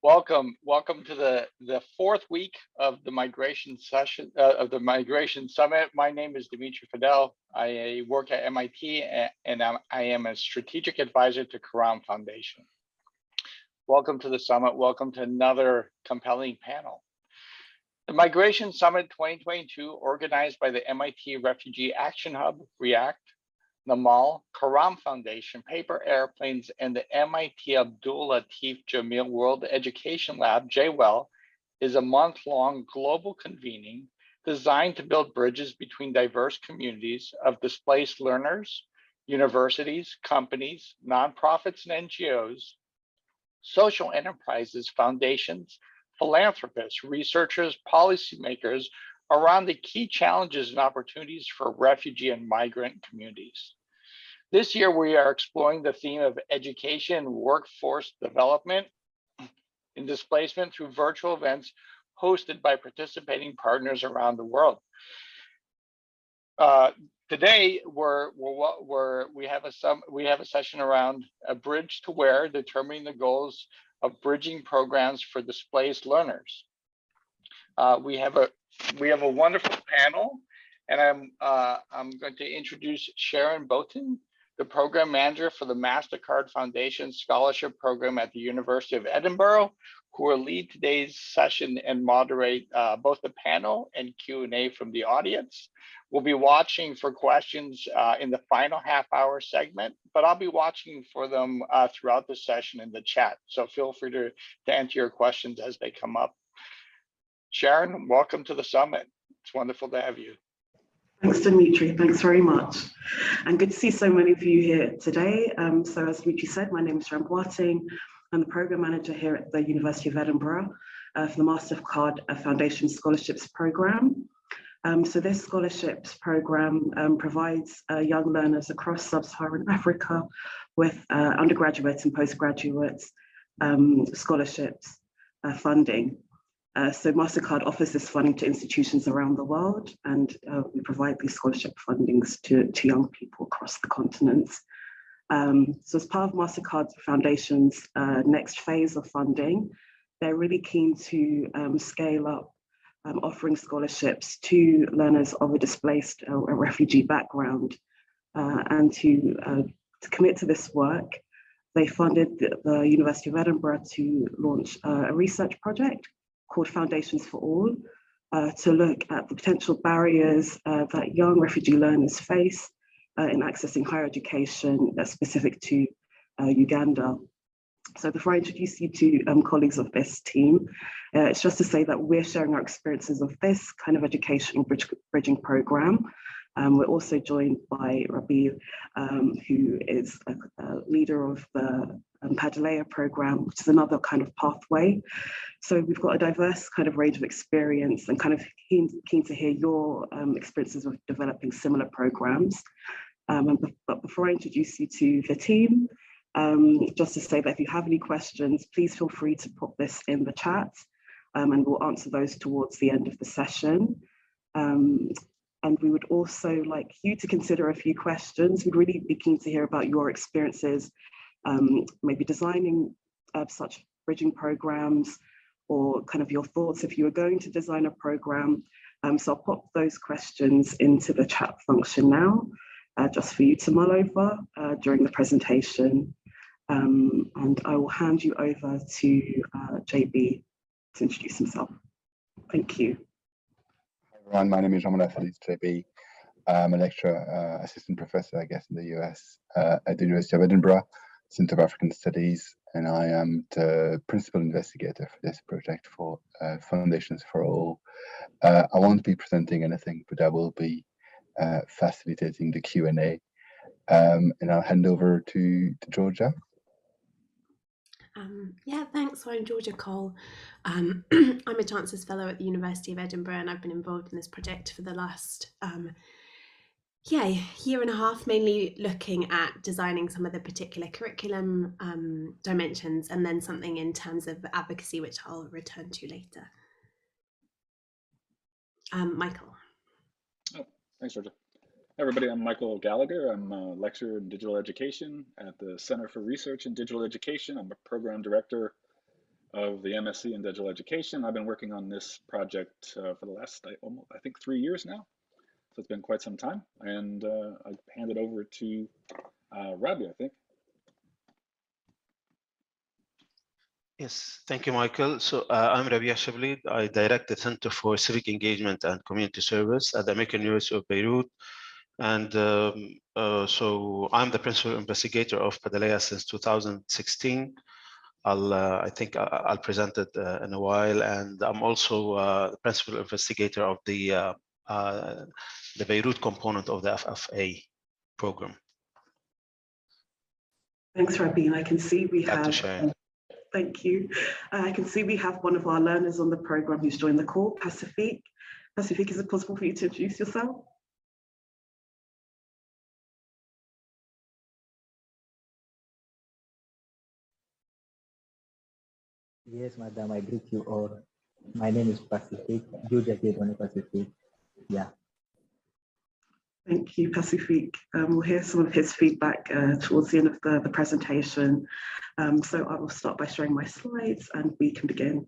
Welcome to the fourth week of the migration session of the Migration Summit. My name is Dimitri Fidel. I work at MIT and I am a strategic advisor to Quran Foundation. Welcome to the summit. Welcome to another compelling panel. The Migration Summit 2022, organized by the MIT Refugee Action Hub, REACT, Namal, Quran Foundation, Paper Airplanes, and the MIT Abdul Latif Jamil World Education Lab, JWEL, is a month-long global convening designed to build bridges between diverse communities of displaced learners, universities, companies, nonprofits and NGOs, social enterprises, foundations, philanthropists, researchers, policymakers, around the key challenges and opportunities for refugee and migrant communities. This year, we are exploring the theme of education and workforce development and displacement through virtual events hosted by participating partners around the world. Today, we have a session around a bridge to where, determining the goals of bridging programs for displaced learners. We have a wonderful panel, and I'm going to introduce Sharon Boateng, the program manager for the Mastercard Foundation Scholarship Program at the University of Edinburgh, who will lead today's session and moderate both the panel and Q&A from the audience. We'll be watching for questions in the final half-hour segment, but I'll be watching for them throughout the session in the chat. So feel free to answer your questions as they come up. Sharon, welcome to the summit. It's wonderful to have you. Thanks, Dimitri. Thanks very much. And good to see so many of you here today. So as Dimitri said, my name is Sharon Boateng. I'm the program manager here at the University of Edinburgh for the Mastercard Foundation Scholarships Program. So this scholarships program provides young learners across sub-Saharan Africa with undergraduate and postgraduate scholarships funding. So Mastercard offers this funding to institutions around the world, and we provide these scholarship fundings to young people across the continents. So as part of Mastercard Foundation's next phase of funding, they're really keen to scale up offering scholarships to learners of a displaced or refugee background. And to commit to this work, they funded the University of Edinburgh to launch a research project called Foundations for All, to look at the potential barriers that young refugee learners face in accessing higher education specific to Uganda. So before I introduce you to colleagues of this team, it's just to say that we're sharing our experiences of this kind of educational bridging program. We're also joined by Rabih, who is a leader of the PADILEIA program, which is another kind of pathway. So we've got a diverse kind of range of experience and kind of keen to hear your experiences of developing similar programs. But before I introduce you to the team, just to say that if you have any questions, please feel free to put this in the chat, and we'll answer those towards the end of the session. And we would also like you to consider a few questions. We'd really be keen to hear about your experiences, maybe designing such bridging programs, or kind of your thoughts if you were going to design a program. So I'll pop those questions into the chat function now, just for you to mull over during the presentation. And I will hand you over to JB to introduce himself. Thank you. Hi everyone, my name is Jean-Benoit JB. I'm a lecturer, assistant professor, I guess, in the US at the University of Edinburgh, Centre of African Studies, and I am the principal investigator for this project for Foundations for All. I won't be presenting anything, but I will be facilitating the Q&A, and I'll hand over to Georgia. Yeah, thanks. So I'm Georgia Cole. I'm a Chancellor's Fellow at the University of Edinburgh, and I've been involved in this project for the last year and a half, mainly looking at designing some of the particular curriculum dimensions, and then something in terms of advocacy, which I'll return to later. Michael. Oh, thanks, Georgia. Hey everybody, I'm Michael Gallagher. I'm a lecturer in digital education at the Center for Research in Digital Education. I'm a program director of the MSc in Digital Education. I've been working on this project for the last, I think, 3 years now. So it's been quite some time. And I hand it over to Rabih, I think. Yes, thank you, Michael. So I'm Rabih Shibli. I direct the Center for Civic Engagement and Community Service at the American University of Beirut. And so I'm the principal investigator of PADILEIA since 2016. I think I'll present it in a while. And I'm also the principal investigator of the Beirut component of the FFA program. Thanks, Rabih. And I can see we have. Thank you. I can see we have one of our learners on the program who's joined the call, Pacifique. Pacifique, is it possible for you to introduce yourself? Yes, madam, I greet you all. My name is Pacifique, Jean-Benoit Pacifique. Yeah. Thank you, Pacifique. We'll hear some of his feedback towards the end of the presentation. So I will start by sharing my slides and we can begin.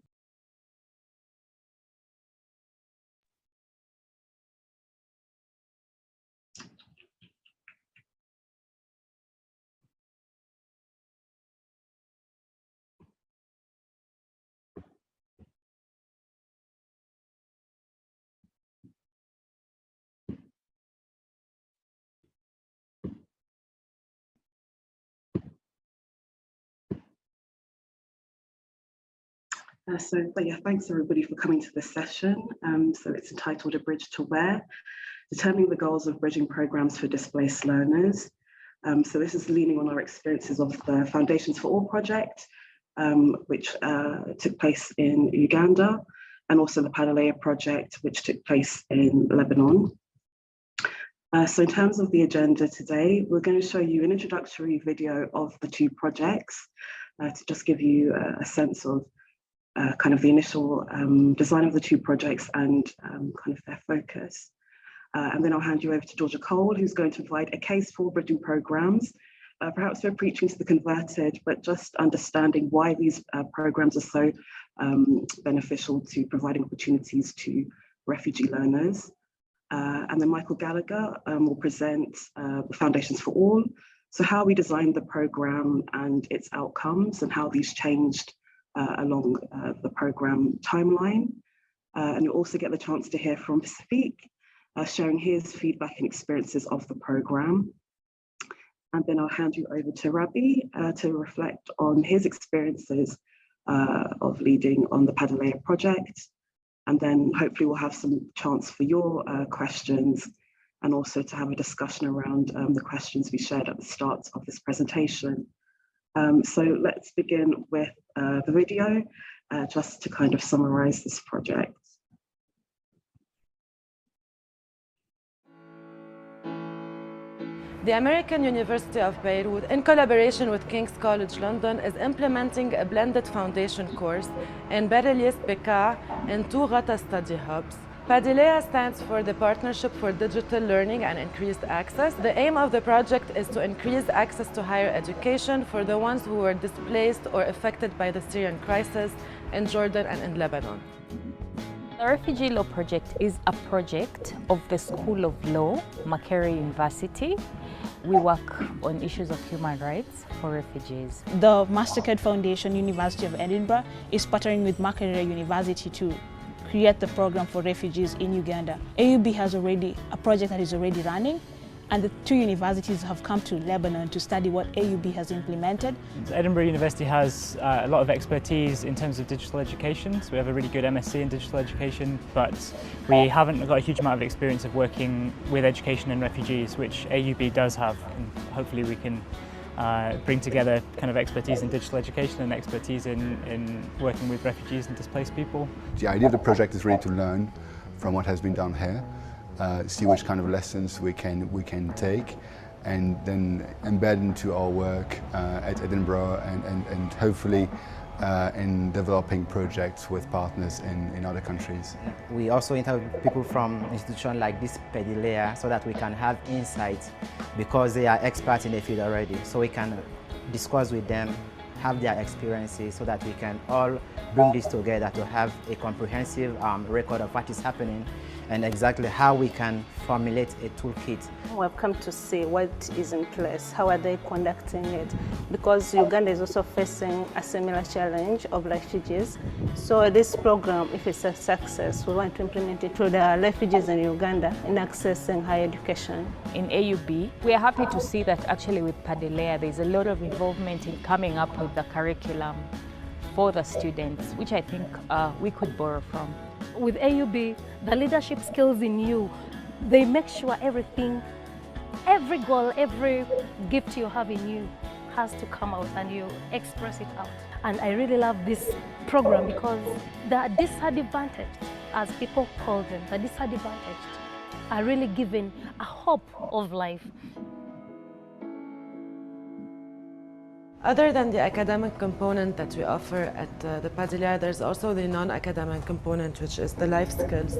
Thanks everybody for coming to this session. So it's entitled A Bridge to Where? Determining the Goals of Bridging Programs for Displaced Learners. So this is leaning on our experiences of the Foundations for All project, which took place in Uganda, and also the PADILEIA project, which took place in Lebanon. So in terms of the agenda today, we're going to show you an introductory video of the two projects to just give you a sense of kind of the initial design of the two projects and kind of their focus. And then I'll hand you over to Georgia Cole, who's going to provide a case for bridging programs. Perhaps we're preaching to the converted, but just understanding why these programs are so beneficial to providing opportunities to refugee learners. And then Michael Gallagher will present the Foundations for All. So how we designed the program and its outcomes and how these changed along the program timeline. And you'll also get the chance to hear from Pacifique, sharing his feedback and experiences of the program. And then I'll hand you over to Rabih to reflect on his experiences of leading on the PADILEIA project. And then hopefully we'll have some chance for your questions and also to have a discussion around the questions we shared at the start of this presentation. So let's begin with the video, just to kind of summarize this project. The American University of Beirut, in collaboration with King's College London, is implementing a blended foundation course in PADILEIA Bekaa in 2 Ghata study hubs. PADILEIA stands for the Partnership for Digital Learning and Increased Access. The aim of the project is to increase access to higher education for the ones who were displaced or affected by the Syrian crisis in Jordan and in Lebanon. The Refugee Law Project is a project of the School of Law, Makerere University. We work on issues of human rights for refugees. The Mastercard Foundation, University of Edinburgh, is partnering with Makerere University to create the program for refugees in Uganda. AUB has already a project that is already running, and the 2 universities have come to Lebanon to study what AUB has implemented. Edinburgh University has a lot of expertise in terms of digital education, so we have a really good MSc in digital education, but we haven't got a huge amount of experience of working with education and refugees, which AUB does have, and hopefully we can bring together kind of expertise in digital education and expertise in working with refugees and displaced people. The idea of the project is really to learn from what has been done here, see which kind of lessons we can take, and then embed into our work at Edinburgh and hopefully in developing projects with partners in other countries. We also interview people from institutions like this PADILEIA so that we can have insights because they are experts in the field already. So we can discuss with them have their experiences so that we can all bring this together to have a comprehensive record of what is happening and exactly how we can formulate a toolkit. We've come to see what is in place, how are they conducting it, because Uganda is also facing a similar challenge of refugees. So this program, if it's a success, we want to implement it to the refugees in Uganda in accessing higher education. In AUB, we are happy to see that actually with PADILEIA, there's a lot of involvement in coming up with the curriculum for the students, which I think we could borrow from. With AUB, the leadership skills in you, they make sure everything, every goal, every gift you have in you has to come out and you express it out. And I really love this program because the disadvantaged, as people call them, the disadvantaged are really given a hope of life. Other than the academic component that we offer at the PADILEIA, there's also the non-academic component, which is the life skills.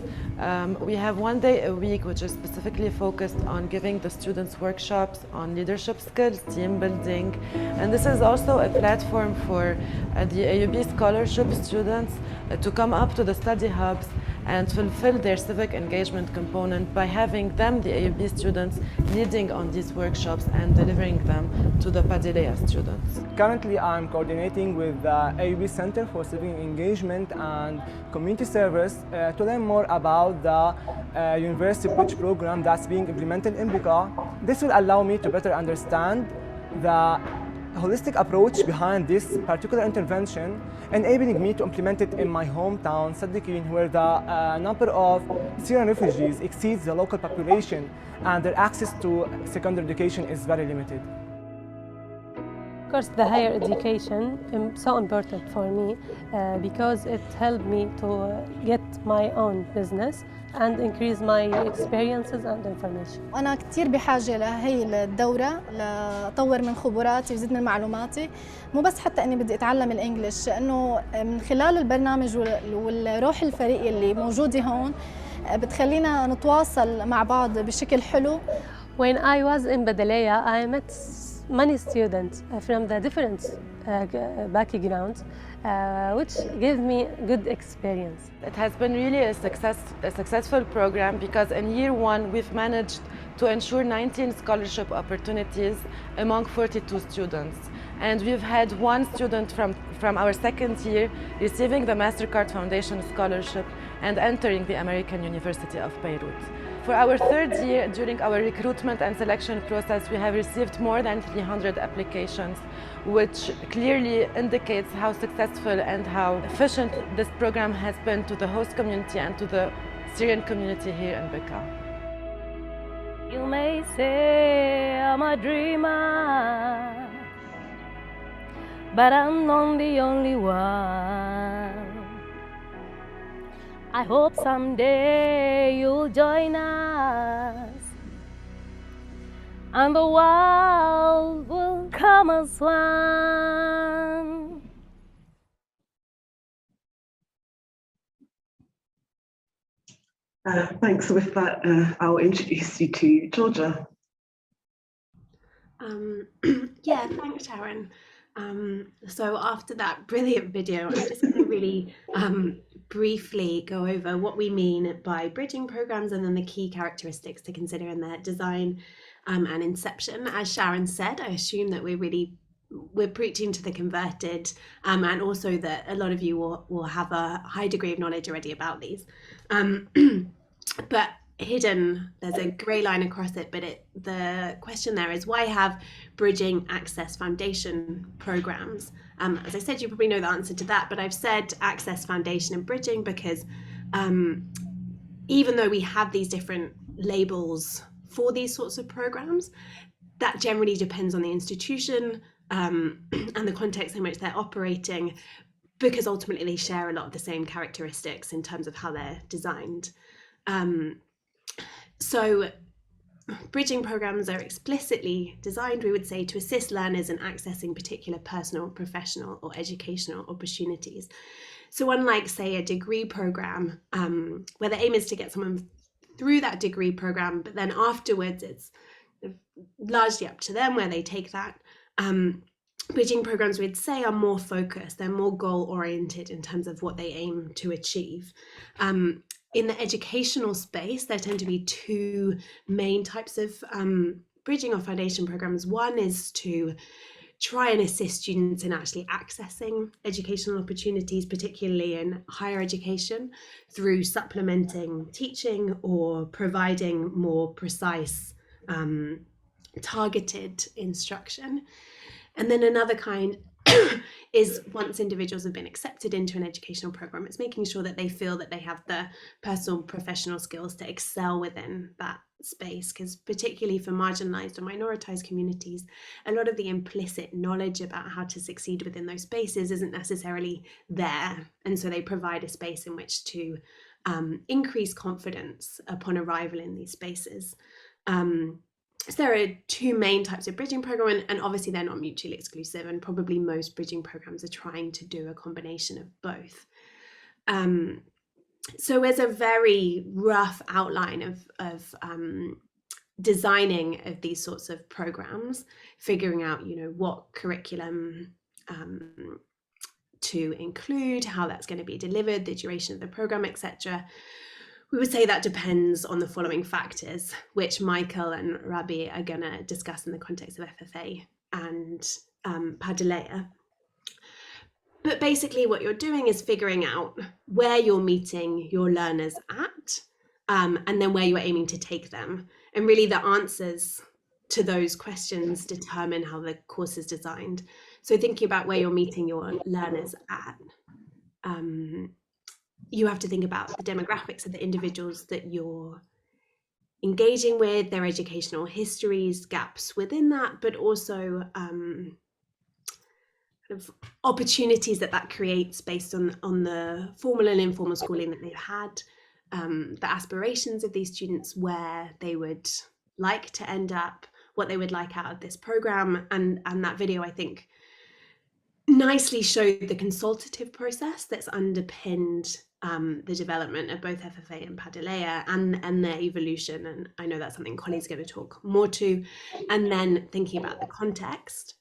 We have one day a week which is specifically focused on giving the students workshops on leadership skills, team building, and this is also a platform for the AUB scholarship students to come up to the study hubs and fulfill their civic engagement component by having them, the AUB students, leading on these workshops and delivering them to the PADILEIA students. Currently, I'm coordinating with the AUB Center for Civic Engagement and Community Service to learn more about the University Bridge program that's being implemented in Bekaa. This will allow me to better understand the holistic approach behind this particular intervention, enabling me to implement it in my hometown, Sadiqin, where the number of Syrian refugees exceeds the local population and their access to secondary education is very limited. Of course, the higher education is so important for me because it helped me to get my own business and increase my experiences and information. أنا كتير بحاجة لهي الدورة لطور من خبراتي وزيد من معلوماتي، مو بس حتى إني بدي أتعلم الإنجليش، إنه من خلال البرنامج والروح الفريقي اللي موجودة هون بتخلينا نتواصل مع بعض بشكل حلو. When I was in PADILEIA, I met many students from the different backgrounds, which gave me good experience. It has been really a successful program because in year one we've managed to ensure 19 scholarship opportunities among 42 students. And we've had one student from our second year receiving the Mastercard Foundation Scholarship and entering the American University of Beirut. For our third year, during our recruitment and selection process, we have received more than 300 applications, which clearly indicates how successful and how efficient this program has been to the host community and to the Syrian community here in Bekaa. You may say I'm a dreamer, but I'm not the only one. I hope someday you'll join us and the world will come as one. Thanks. With that, I'll introduce you to Georgia. Yeah, thanks, Sharon. So after that brilliant video, I'm just going to really briefly go over what we mean by bridging programs and then the key characteristics to consider in their design and inception. As Sharon said, I assume that we're preaching to the converted and also that a lot of you will have a high degree of knowledge already about these. But hidden, there's a grey line across it, but the question there is, why have bridging access foundation programs? As I said, you probably know the answer to that, but I've said access foundation and bridging because even though we have these different labels for these sorts of programs, that generally depends on the institution and the context in which they're operating, because ultimately they share a lot of the same characteristics in terms of how they're designed. So bridging programs are explicitly designed, we would say, to assist learners in accessing particular personal, professional, or educational opportunities. So unlike, say, a degree program, where the aim is to get someone through that degree program, but then afterwards it's largely up to them where they take that. bridging programs, we'd say, are more focused. They're more goal-oriented in terms of what they aim to achieve. In the educational space, there tend to be two main types of bridging or foundation programs. One is to try and assist students in actually accessing educational opportunities, particularly in higher education, through supplementing teaching or providing more precise, targeted instruction. And then another kind is, once individuals have been accepted into an educational program, it's making sure that they feel that they have the personal professional skills to excel within that space, because particularly for marginalized or minoritized communities, a lot of the implicit knowledge about how to succeed within those spaces isn't necessarily there. And so they provide a space in which to increase confidence upon arrival in these spaces. So there are two main types of bridging program, and obviously they're not mutually exclusive, and probably most bridging programs are trying to do a combination of both. So as a very rough outline of designing of these sorts of programs, figuring out, what curriculum to include, how that's going to be delivered, the duration of the program, etc. We would say that depends on the following factors, which Michael and Rabih are going to discuss in the context of FFA and PADILEIA. But basically what you're doing is figuring out where you're meeting your learners at, and then where you're aiming to take them. And really the answers to those questions determine how the course is designed. So thinking about where you're meeting your learners at, you have to think about the demographics of the individuals that you're engaging with, their educational histories, gaps within that, but also kind of opportunities that creates based on the formal and informal schooling that they've had, the aspirations of these students, where they would like to end up, what they would like out of this program. And that video, I think, nicely showed the consultative process that's underpinned the development of both FFA and PADILEIA and their evolution. And I know that's something Collie's going to talk more to. And then thinking about the context.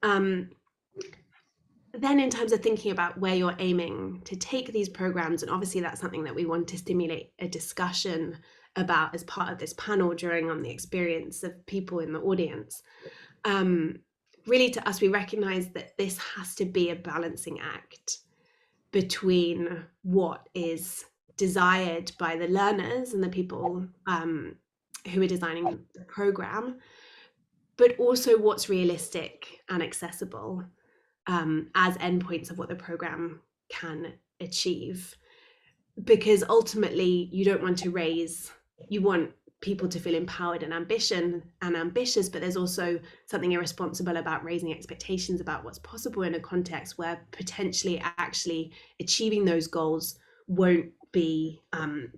Then in terms of thinking about where you're aiming to take these programs, and obviously that's something that we want to stimulate a discussion about as part of this panel, drawing on the experience of people in the audience. Really, to us, we recognize that this has to be a balancing act between what is desired by the learners and the people who are designing the program, but also what's realistic and accessible as endpoints of what the program can achieve. Because ultimately, you don't want to you want people to feel empowered and ambitious, but there's also something irresponsible about raising expectations about what's possible in a context where potentially actually achieving those goals won't be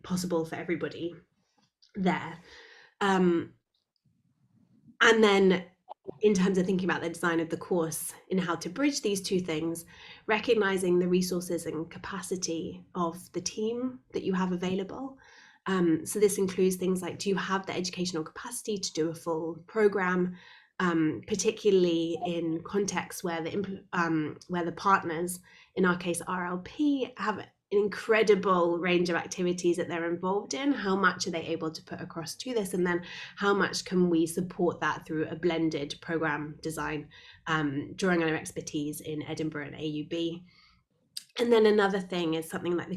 possible for everybody there. And then in terms of thinking about the design of the course and how to bridge these two things, recognizing the resources and capacity of the team that you have available. So this includes things like, do you have the educational capacity to do a full program, particularly in contexts where the partners, in our case RLP, have an incredible range of activities that they're involved in. How much are they able to put across to this? And then how much can we support that through a blended program design, drawing on our expertise in Edinburgh and AUB. And then another thing is something like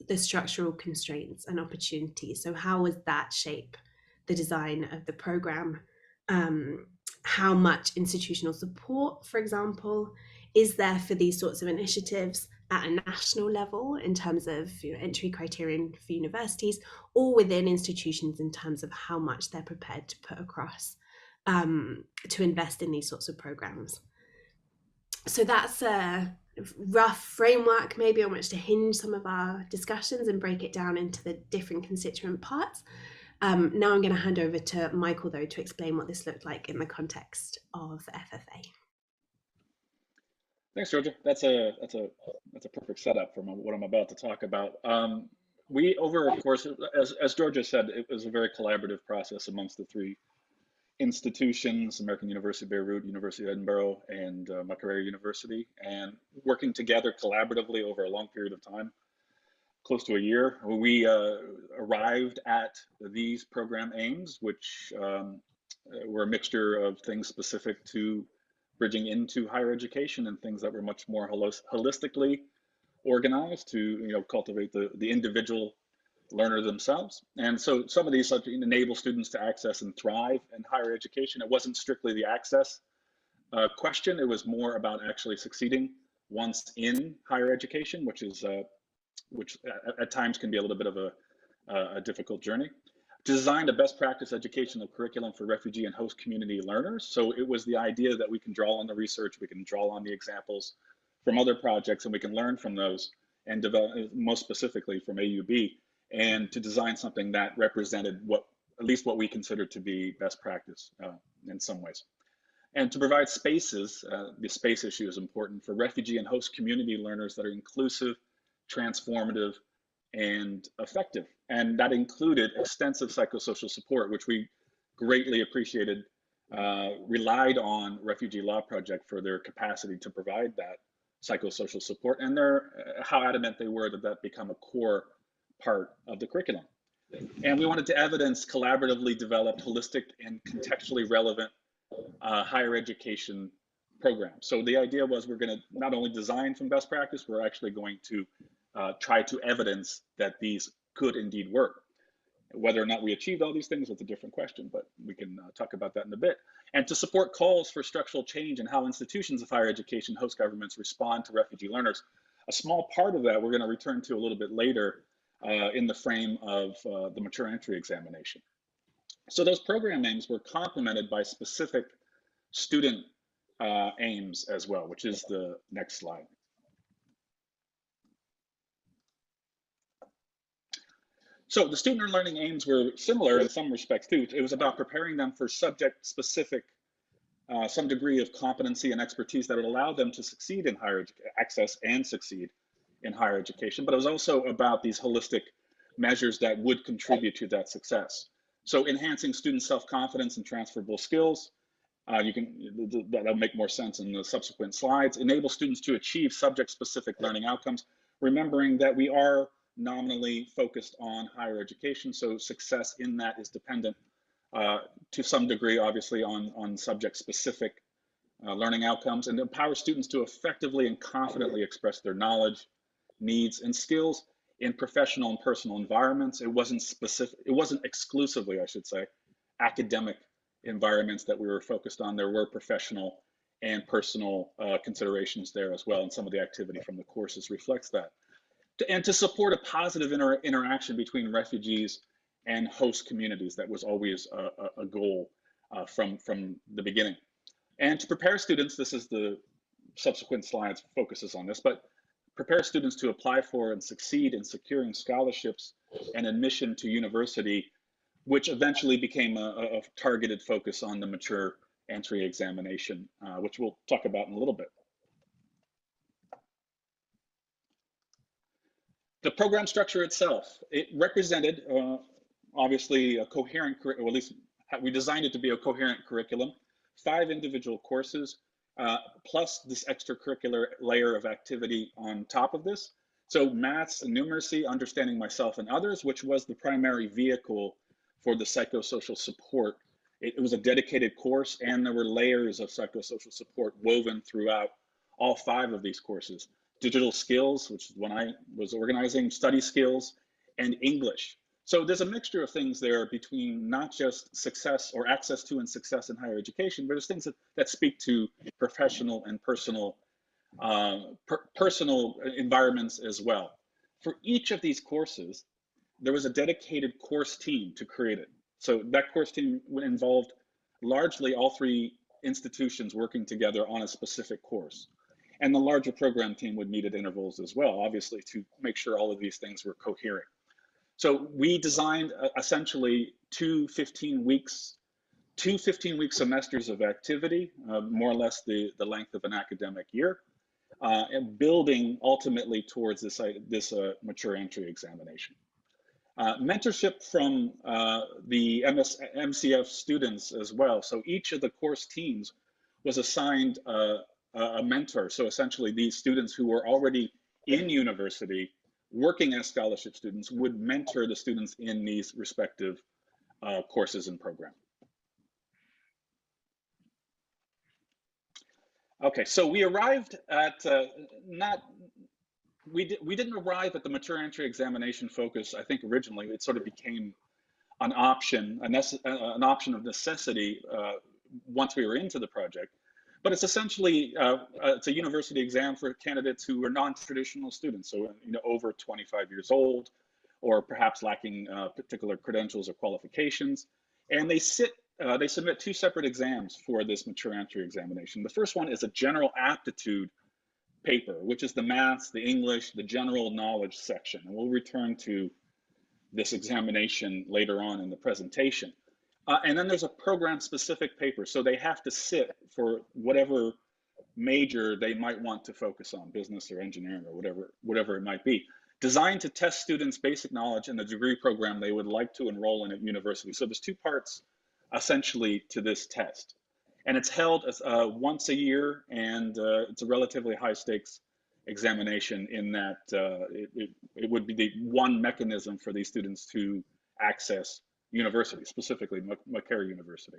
the structural constraints and opportunities. So how would that shape the design of the program? How much institutional support, for example, is there for these sorts of initiatives at a national level in terms of entry criterion for universities, or within institutions in terms of how much they're prepared to put across to invest in these sorts of programs? So that's a rough framework maybe on which to hinge some of our discussions and break it down into the different constituent parts. Now I'm going to hand over to Michael, though, to explain what this looked like in the context of FFA. Thanks, Georgia. That's a perfect setup for what I'm about to talk about. We, over a course, as Georgia said, it was a very collaborative process amongst the three institutions, American University of Beirut, University of Edinburgh, and Makerere University, and working together collaboratively over a long period of time, close to a year, we arrived at these program aims, which were a mixture of things specific to bridging into higher education and things that were much more holistically organized to cultivate the individual learner themselves. And so some of these enable students to access and thrive in higher education. It wasn't strictly the access question, it was more about actually succeeding once in higher education, which at times can be a little bit of a difficult journey. Designed a best practice educational curriculum for refugee and host community learners. So it was the idea that we can draw on the research, we can draw on the examples from other projects, and we can learn from those and develop, most specifically from AUB, and to design something that represented at least what we consider to be best practice in some ways. And to provide spaces, the space issue is important for refugee and host community learners that are inclusive, transformative, and effective. And that included extensive psychosocial support, which we greatly appreciated, relied on Refugee Law Project for their capacity to provide that psychosocial support, and how adamant they were that become a core part of the curriculum. And we wanted to evidence collaboratively developed, holistic, and contextually relevant higher education programs. So the idea was we're going to not only design from best practice, we're actually going to try to evidence that these could indeed work. Whether or not we achieved all these things is a different question, but we can talk about that in a bit. And to support calls for structural change in how institutions of higher education, host governments respond to refugee learners. A small part of that we're going to return to a little bit later in the frame of the mature entry examination. So those program aims were complemented by specific student aims as well, which is the next slide. So the student learning aims were similar in some respects too. It was about preparing them for subject-specific, some degree of competency and expertise that would allow them to succeed in higher access and succeed in higher education. But it was also about these holistic measures that would contribute to that success. So enhancing student self-confidence and transferable skills, that'll make more sense in the subsequent slides. Enable students to achieve subject-specific learning outcomes, remembering that we are nominally focused on higher education, so success in that is dependent to some degree, obviously, on subject-specific learning outcomes, and empower students to effectively and confidently express their knowledge, needs, and skills in professional and personal environments. It wasn't exclusively, I should say, academic environments that we were focused on. There were professional and personal considerations there as well, and some of the activity from the courses reflects that. And to support a positive interaction between refugees and host communities. That was always a goal from the beginning. And to prepare students, this is the subsequent slides focuses on this, but prepare students to apply for and succeed in securing scholarships and admission to university, which eventually became a targeted focus on the mature entry examination, which we'll talk about in a little bit. The program structure itself, it represented obviously a coherent, or at least we designed it to be a coherent curriculum, 5 individual courses, plus this extracurricular layer of activity on top of this. So maths and numeracy, understanding myself and others, which was the primary vehicle for the psychosocial support. It was a dedicated course, and there were layers of psychosocial support woven throughout all 5 of these courses. Digital skills, which is when I was organizing, study skills, and English. So there's a mixture of things there between not just success or access to and success in higher education, but there's things that speak to professional and personal environments as well. For each of these courses, there was a dedicated course team to create it. So that course team involved largely all 3 institutions working together on a specific course. And the larger program team would meet at intervals as well, obviously, to make sure all of these things were coherent. So we designed essentially 2 15-week semesters of activity, more or less the length of an academic year, and building ultimately towards this mature entry examination. Mentorship from the MCF students as well. So each of the course teams was assigned a mentor. So essentially these students who were already in university working as scholarship students would mentor the students in these respective courses and programs. Okay, so we arrived at we didn't arrive at the mature entry examination focus. I think originally it sort of became an option, an option of necessity once we were into the project. But it's essentially it's a university exam for candidates who are non-traditional students, so over 25 years old, or perhaps lacking particular credentials or qualifications, and they submit two separate exams for this mature entry examination. The first one is a general aptitude paper, which is the maths, the English, the general knowledge section, and we'll return to this examination later on in the presentation. And then there's a program-specific paper, so they have to sit for whatever major they might want to focus on, business or engineering or whatever it might be, designed to test students' basic knowledge in the degree program they would like to enroll in at university. So there's two parts, essentially, to this test. And it's held once a year, and it's a relatively high-stakes examination in that it would be the one mechanism for these students to access university, specifically Makerere University.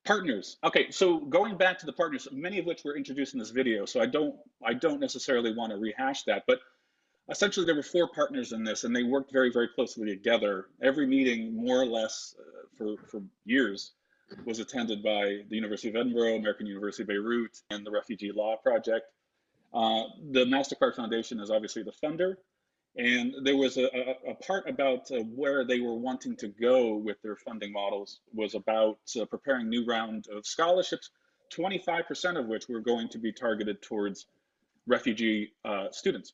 Partners. Okay, so going back to the partners, many of which were introduced in this video, so I don't necessarily want to rehash that, but essentially there were four partners in this, and they worked very, very closely together. Every meeting, more or less, for years, was attended by the University of Edinburgh, American University of Beirut, and the Refugee Law Project. The Mastercard Foundation is obviously the funder, and there was a part about where they were wanting to go with their funding models was about preparing new round of scholarships, 25% of which were going to be targeted towards refugee students,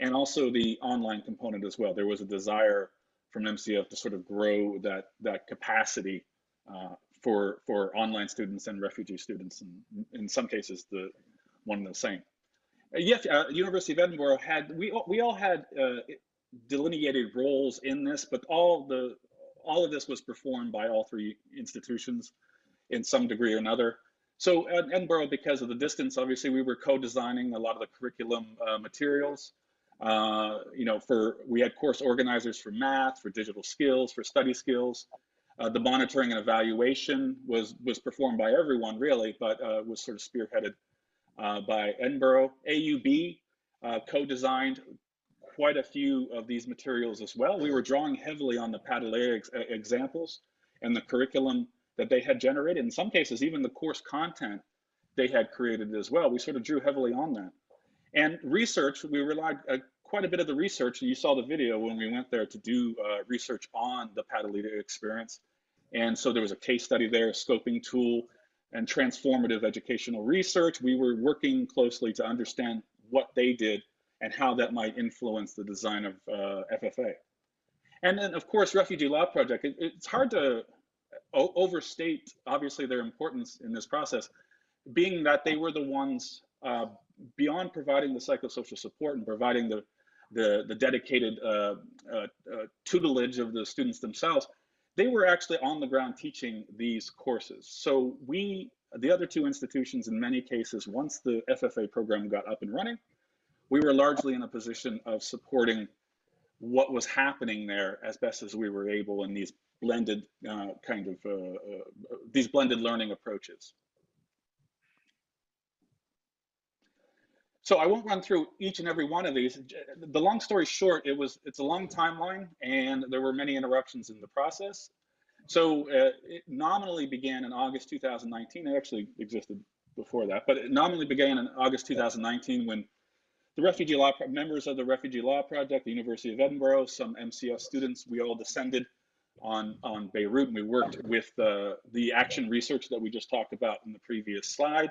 and also the online component as well. There was a desire from MCF to sort of grow that capacity for online students and refugee students, and in some cases the one and the same. Yes, University of Edinburgh we all had delineated roles in this, but all of this was performed by all three institutions in some degree or another. So at Edinburgh, because of the distance, obviously we were co-designing a lot of the curriculum materials. We had course organizers for math, for digital skills, for study skills. The monitoring and evaluation was performed by everyone really, but was sort of spearheaded by Edinburgh. AUB co-designed quite a few of these materials as well. We were drawing heavily on the PADILEIA examples and the curriculum that they had generated. In some cases, even the course content they had created as well. We sort of drew heavily on that. And research, we relied quite a bit of the research, and you saw the video when we went there to do research on the PADILEIA experience. And so there was a case study there, a scoping tool, and transformative educational research. We were working closely to understand what they did and how that might influence the design of FFA. And then, of course, Refugee Law Project. It's hard to overstate, obviously, their importance in this process, being that they were the ones, beyond providing the psychosocial support and providing the dedicated tutelage of the students themselves, they were actually on the ground teaching these courses. So the other two institutions, in many cases, once the FFA program got up and running, we were largely in a position of supporting what was happening there as best as we were able in these blended these blended learning approaches. So I won't run through each and every one of these. The long story short, it's a long timeline, and there were many interruptions in the process. So it nominally began in August 2019. It actually existed before that, but it nominally began in August 2019 when the members of the Refugee Law Project, the University of Edinburgh, some MCF students, we all descended on Beirut, and we worked with the action research that we just talked about in the previous slide.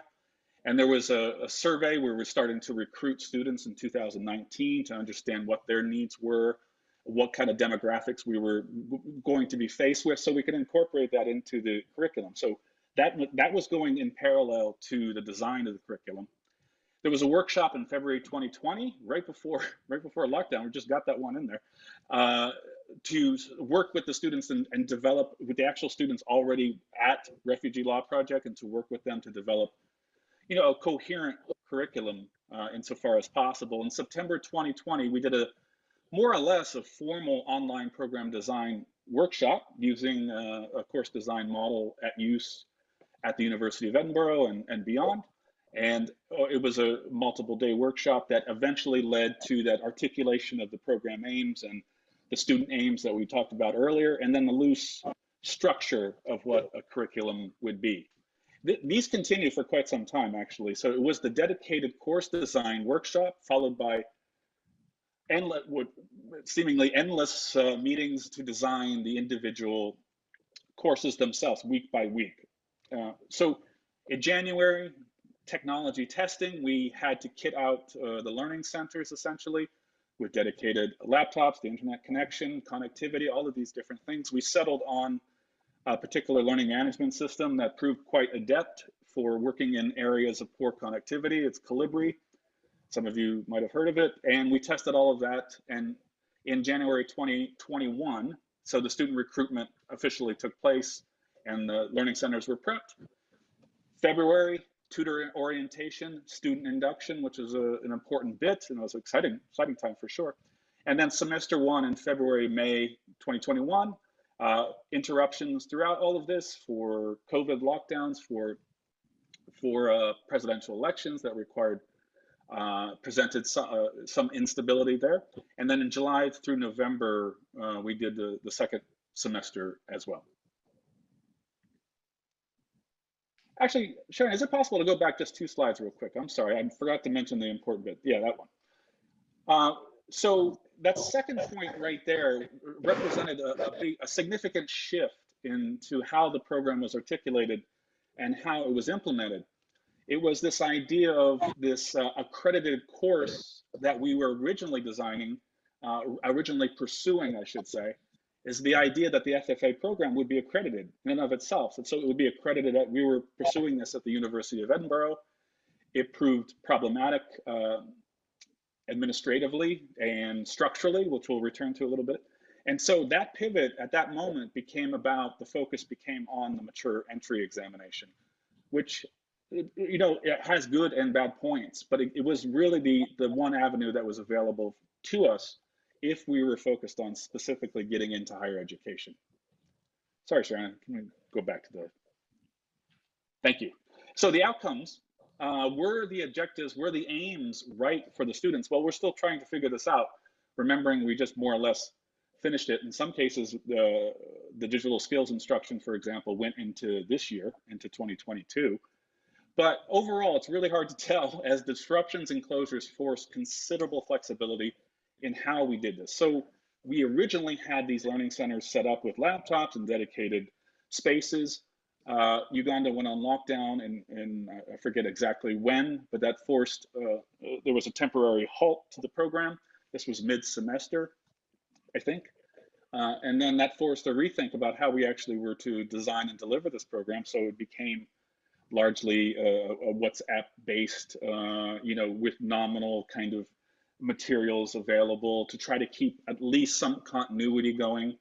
And there was a survey where we're starting to recruit students in 2019 to understand what their needs were, what kind of demographics we were going to be faced with, so we could incorporate that into the curriculum. So that was going in parallel to the design of the curriculum. There was a workshop in February 2020, right before lockdown. We just got that one in there, to work with the students and develop with the actual students already at Refugee Law Project, and to work with them to develop, a coherent curriculum insofar as possible. In September 2020, we did more or less a formal online program design workshop using a course design model at use at the University of Edinburgh and beyond. And it was a multiple day workshop that eventually led to that articulation of the program aims and the student aims that we talked about earlier, and then the loose structure of what a curriculum would be. These continue for quite some time, actually. So it was the dedicated course design workshop, followed by seemingly endless meetings to design the individual courses themselves week by week. So in January, technology testing, we had to kit out the learning centers essentially with dedicated laptops, the internet connection, connectivity, all of these different things. We settled on a particular learning management system that proved quite adept for working in areas of poor connectivity. It's Calibri. Some of you might have heard of it. And we tested all of that. And in January 2021, so the student recruitment officially took place and the learning centers were prepped. February, tutor orientation, student induction, which is an important bit, and it was an exciting time for sure. And then semester one in February, May 2021, interruptions throughout all of this for COVID lockdowns, for presidential elections that required, presented some instability there. And then in July through November, we did the second semester as well. Actually, Sharon, is it possible to go back just 2 slides real quick? I'm sorry, I forgot to mention the important bit. Yeah, that one. So that second point right there represented a significant shift into how the program was articulated and how it was implemented. It was this idea of this accredited course that we were originally designing, originally pursuing, I should say, is the idea that the FFA program would be accredited in and of itself. And so it would be accredited that we were pursuing this at the University of Edinburgh. It proved problematic administratively and structurally, which we'll return to a little bit. And so that pivot at that moment became about, the focus became on the mature entry examination, which, it has good and bad points, but it was really the one avenue that was available to us if we were focused on specifically getting into higher education. Sorry, Sharon, can we go back to thank you. So the outcomes were the objectives, were the aims right for the students? Well, we're still trying to figure this out, remembering we just more or less finished it. In some cases, the digital skills instruction, for example, went into this year, into 2022. But overall, it's really hard to tell, as disruptions and closures forced considerable flexibility in how we did this. So we originally had these learning centers set up with laptops and dedicated spaces. Uganda went on lockdown and I forget exactly when, but that forced, there was a temporary halt to the program. This was mid-semester, I think. And then that forced a rethink about how we actually were to design and deliver this program. So it became largely a WhatsApp-based, with nominal kind of materials available to try to keep at least some continuity going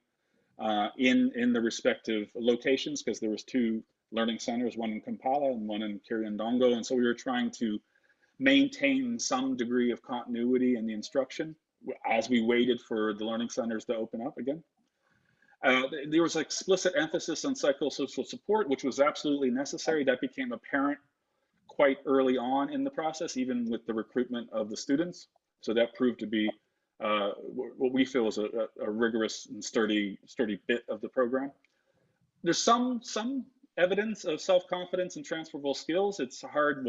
in the respective locations, because there was 2 learning centers, one in Kampala and one in Kiryandongo. And so we were trying to maintain some degree of continuity in the instruction as we waited for the learning centers to open up again. There was explicit emphasis on psychosocial support, which was absolutely necessary. That became apparent quite early on in the process, even with the recruitment of the students. So that proved to be what we feel is a rigorous and sturdy bit of the program. There's some evidence of self-confidence and transferable skills. It's hard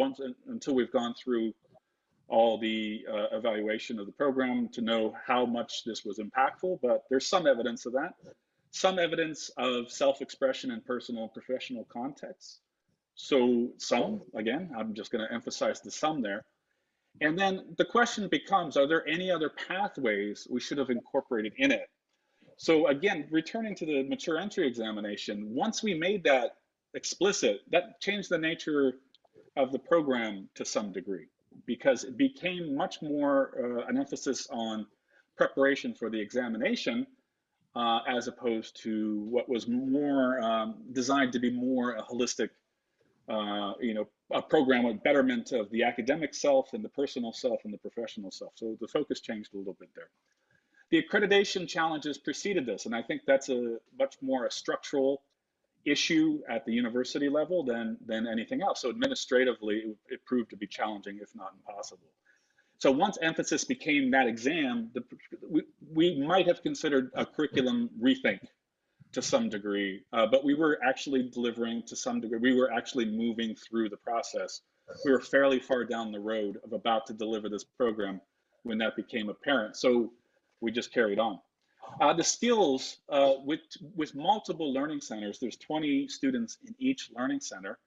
until we've gone through all the evaluation of the program to know how much this was impactful, but there's some evidence of that. Some evidence of self-expression in personal and professional contexts. So some, again, I'm just going to emphasize the some there. And then the question becomes, are there any other pathways we should have incorporated in it? So again, returning to the mature entry examination, once we made that explicit, that changed the nature of the program to some degree. because it became much more an emphasis on preparation for the examination as opposed to what was more designed to be more a holistic, a program with betterment of the academic self and the personal self and the professional self. So the focus changed a little bit there. The accreditation challenges preceded this, and I think that's a much more a structural issue at the university level than anything else. So administratively, it proved to be challenging, if not impossible. So once emphasis became that exam, we might have considered a curriculum rethink to some degree, but we were actually delivering to some degree. We were actually moving through the process. We were fairly far down the road of about to deliver this program when that became apparent. So we just carried on. The skills, with multiple learning centers, there's 20 students in each learning center,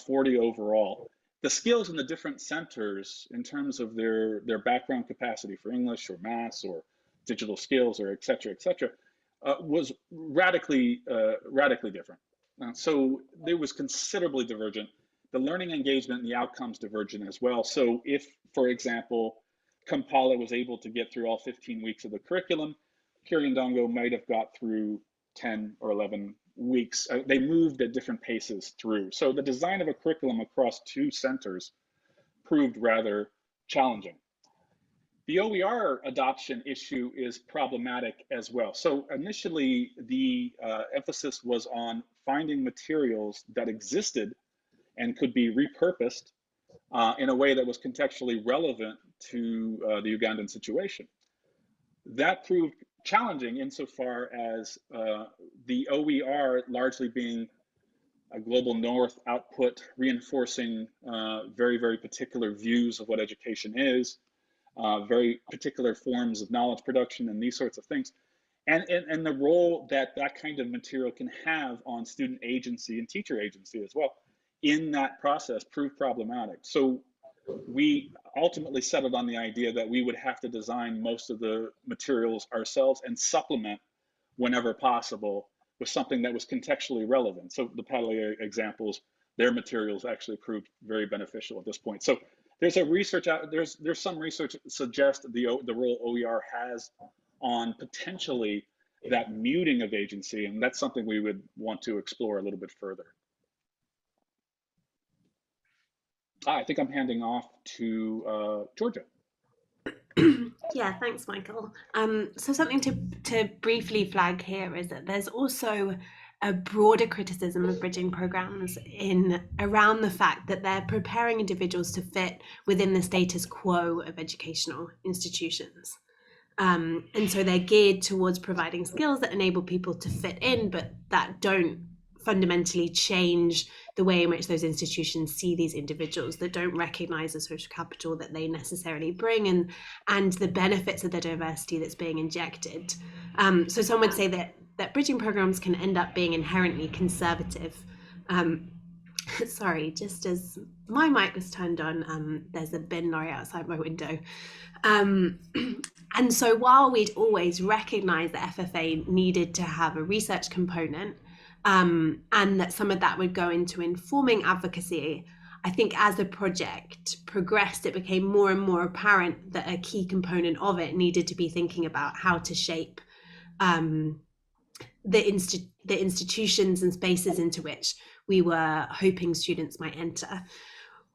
40 overall. The skills in the different centers in terms of their background capacity for English or maths or digital skills or et cetera, was radically different. So there was considerably divergent. The learning engagement and the outcomes divergent as well. So if, for example, Kampala was able to get through all 15 weeks of the curriculum, Kiryandongo might have got through 10 or 11 weeks. They moved at different paces through. So the design of a curriculum across two centers proved rather challenging. The OER adoption issue is problematic as well. So initially, the emphasis was on finding materials that existed and could be repurposed in a way that was contextually relevant to the Ugandan situation. That proved challenging insofar as the OER largely being a global north output, reinforcing very, very particular views of what education is, very particular forms of knowledge production and these sorts of things. And the role that that kind of material can have on student agency and teacher agency as well in that process proved problematic. So we ultimately settled on the idea that we would have to design most of the materials ourselves and supplement whenever possible with something that was contextually relevant. So the PADILEIA examples, their materials actually proved very beneficial at this point. So there's a research out, there's some research that suggests the role OER has on potentially that muting of agency, and that's something we would want to explore a little bit further. I think I'm handing off to Georgia. Yeah, thanks, Michael. So something to briefly flag here is that there's also a broader criticism of bridging programs around the fact that they're preparing individuals to fit within the status quo of educational institutions. And so they're geared towards providing skills that enable people to fit in, but that don't fundamentally change the way in which those institutions see these individuals, that don't recognize the social capital that they necessarily bring and the benefits of the diversity that's being injected. So some would say that bridging programs can end up being inherently conservative. Sorry, just as my mic was turned on, there's a bin lorry outside my window. And so while we'd always recognized that FFA needed to have a research component, and that some of that would go into informing advocacy, I think as the project progressed, it became more and more apparent that a key component of it needed to be thinking about how to shape the institutions and spaces into which we were hoping students might enter.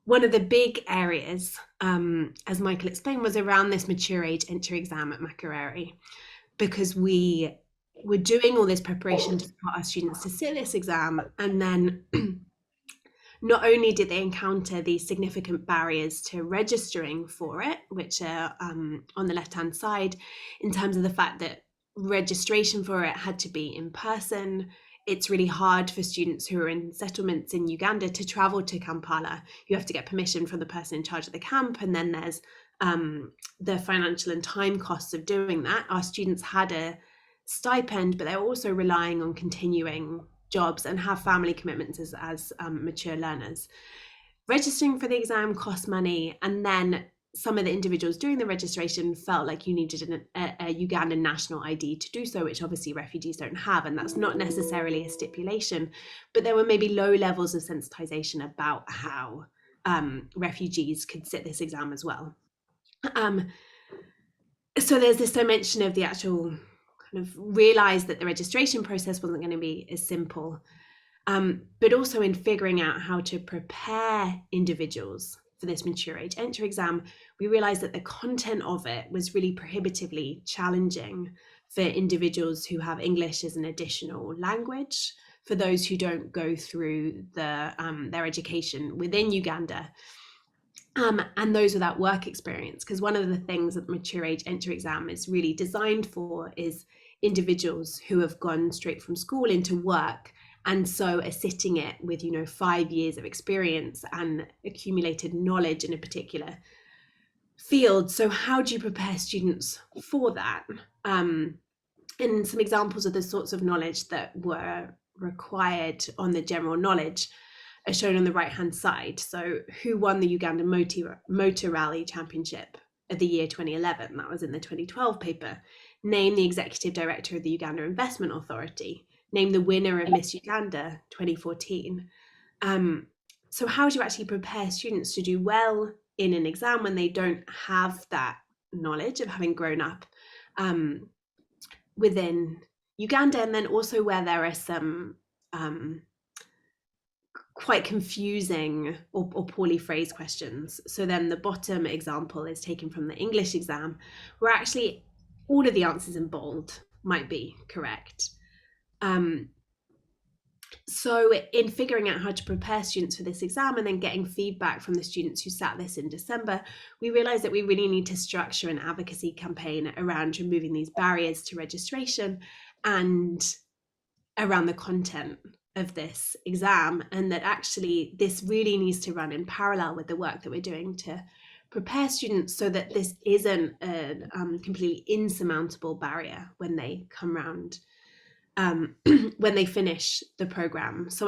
One of the big areas, as Michael explained, was around this mature age entry exam at Makerere, because we were doing all this preparation to support our students to sit this exam, and then not only did they encounter these significant barriers to registering for it, which are on the left-hand side, in terms of the fact that registration for it had to be in person. It's really hard for students who are in settlements in Uganda to travel to Kampala. You have to get permission from the person in charge of the camp, and then there's the financial and time costs of doing that. Our students had a stipend, but they're also relying on continuing jobs and have family commitments as mature learners. Registering for the exam cost money, and then some of the individuals doing the registration felt like you needed a Ugandan national ID to do so, which obviously refugees don't have, and that's not necessarily a stipulation, but there were maybe low levels of sensitization about how refugees could sit this exam as well. So there's this dimension of the actual kind of realize that the registration process wasn't going to be as simple, but also in figuring out how to prepare individuals for this mature age entry exam, we realized that the content of it was really prohibitively challenging for individuals who have English as an additional language, for those who don't go through their education within Uganda, and those without work experience. Because one of the things that the mature age entry exam is really designed for is individuals who have gone straight from school into work, and so are sitting it with 5 years of experience and accumulated knowledge in a particular field. So how do you prepare students for that? And some examples of the sorts of knowledge that were required on the general knowledge are shown on the right hand side. So who won the Uganda Motor Rally Championship of the year 2011? That was in the 2012 paper. Name the executive director of the Uganda Investment Authority. Name the winner of Miss Uganda 2014. So how do you actually prepare students to do well in an exam when they don't have that knowledge of having grown up within Uganda, and then also where there are some quite confusing or poorly phrased questions. So then the bottom example is taken from the English exam, where actually all of the answers in bold might be correct. So in figuring out how to prepare students for this exam and then getting feedback from the students who sat this in December, we realized that we really need to structure an advocacy campaign around removing these barriers to registration and around the content of this exam, and that actually this really needs to run in parallel with the work that we're doing to prepare students so that this isn't a completely insurmountable barrier when they come round, when they finish the program. So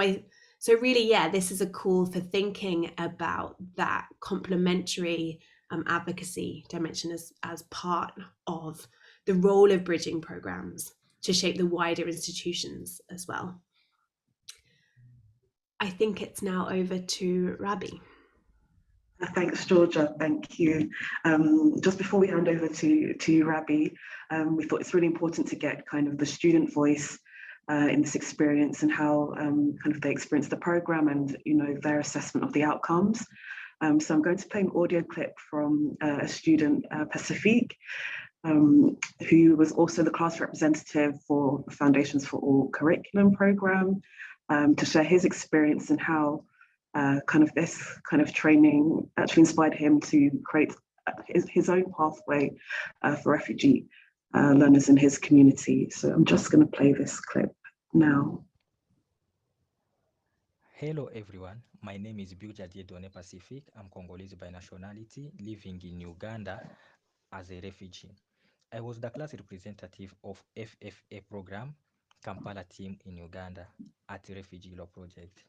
really, yeah, this is a call for thinking about that complementary advocacy dimension as part of the role of bridging programs to shape the wider institutions as well. I think it's now over to Rabih. Thanks, Georgia. Thank you. Just before we hand over to Rabih, we thought it's really important to get kind of the student voice in this experience and how kind of they experience the program and their assessment of the outcomes. So I'm going to play an audio clip from a student, Pacifique, who was also the class representative for the Foundations for All curriculum program, to share his experience and how kind of this kind of training actually inspired him to create his own pathway for refugee learners in his community. So I'm just going to play this clip now. Hello everyone, my name is Jean-Benoit Pacifique. I'm Congolese by nationality, living in Uganda as a refugee. I was the class representative of FFA program, Kampala team in Uganda at the Refugee Law Project.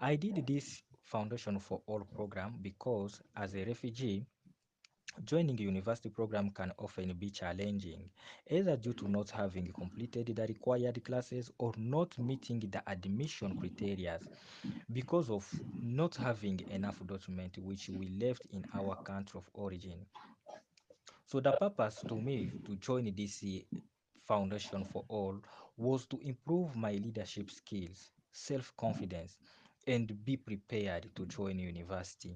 I did this Foundation for All program because as a refugee, joining a university program can often be challenging, either due to not having completed the required classes or not meeting the admission criteria because of not having enough document which we left in our country of origin. So the purpose to me to join this Foundation for All was to improve my leadership skills, self-confidence, and be prepared to join university.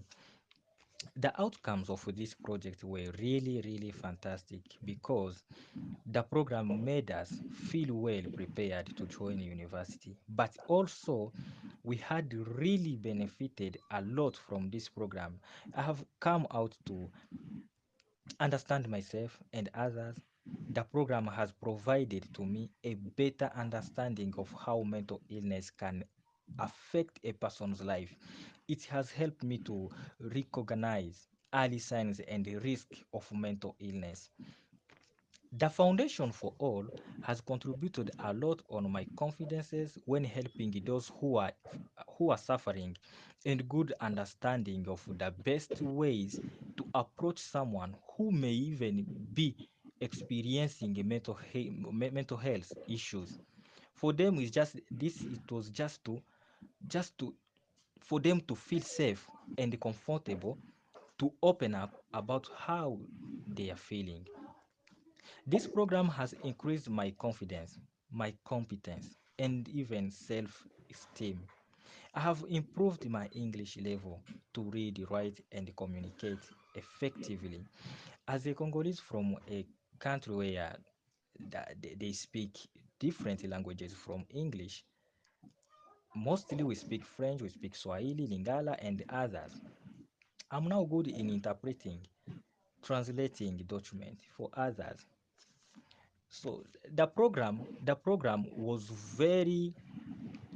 The outcomes of this project were really fantastic because the program made us feel well prepared to join university, but also we had really benefited a lot from this program. I have come out to understand myself and others. The program has provided to me a better understanding of how mental illness can affect a person's life. It has helped me to recognize early signs and the risk of mental illness. The Foundation for All has contributed a lot on my confidences when helping those who are suffering and good understanding of the best ways to approach someone who may even be experiencing mental health issues. For them, it's just this. It was just to for them to feel safe and comfortable to open up about how they are feeling. This program has increased my confidence, my competence, and even self-esteem. I have improved my English level to read, write, and communicate effectively. As a Congolese from a country where they speak different languages from English, mostly we speak French, we speak Swahili, Lingala, and others. I'm now good in interpreting, translating documents for others. So the program was very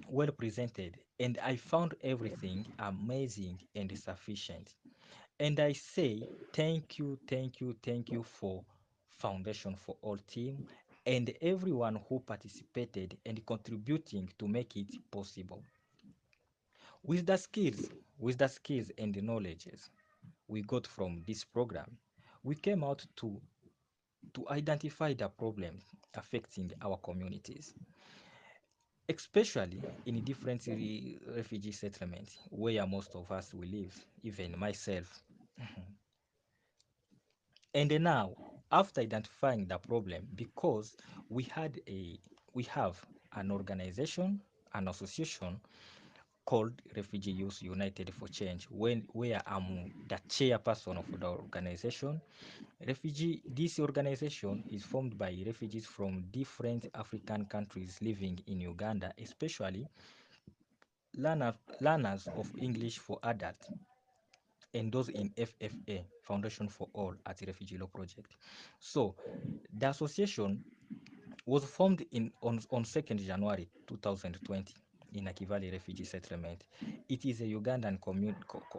well presented, and I found everything amazing and sufficient. And I say thank you, thank you, thank you for Foundation for All team and everyone who participated and contributing to make it possible. With the skills, with the skills and the knowledges we got from this program, we came out to identify the problems affecting our communities, especially in different refugee settlements where most of us will live, even myself. And now, after identifying the problem, because we had a we have an organization, an association called Refugee Youth United for Change, where I'm the chairperson of the organization. This organization is formed by refugees from different African countries living in Uganda, especially learners of English for adults and those in FFA, Foundation for All at the Refugee Law Project. So the association was formed on 2nd January 2020 in Akivale Refugee Settlement. It is a Ugandan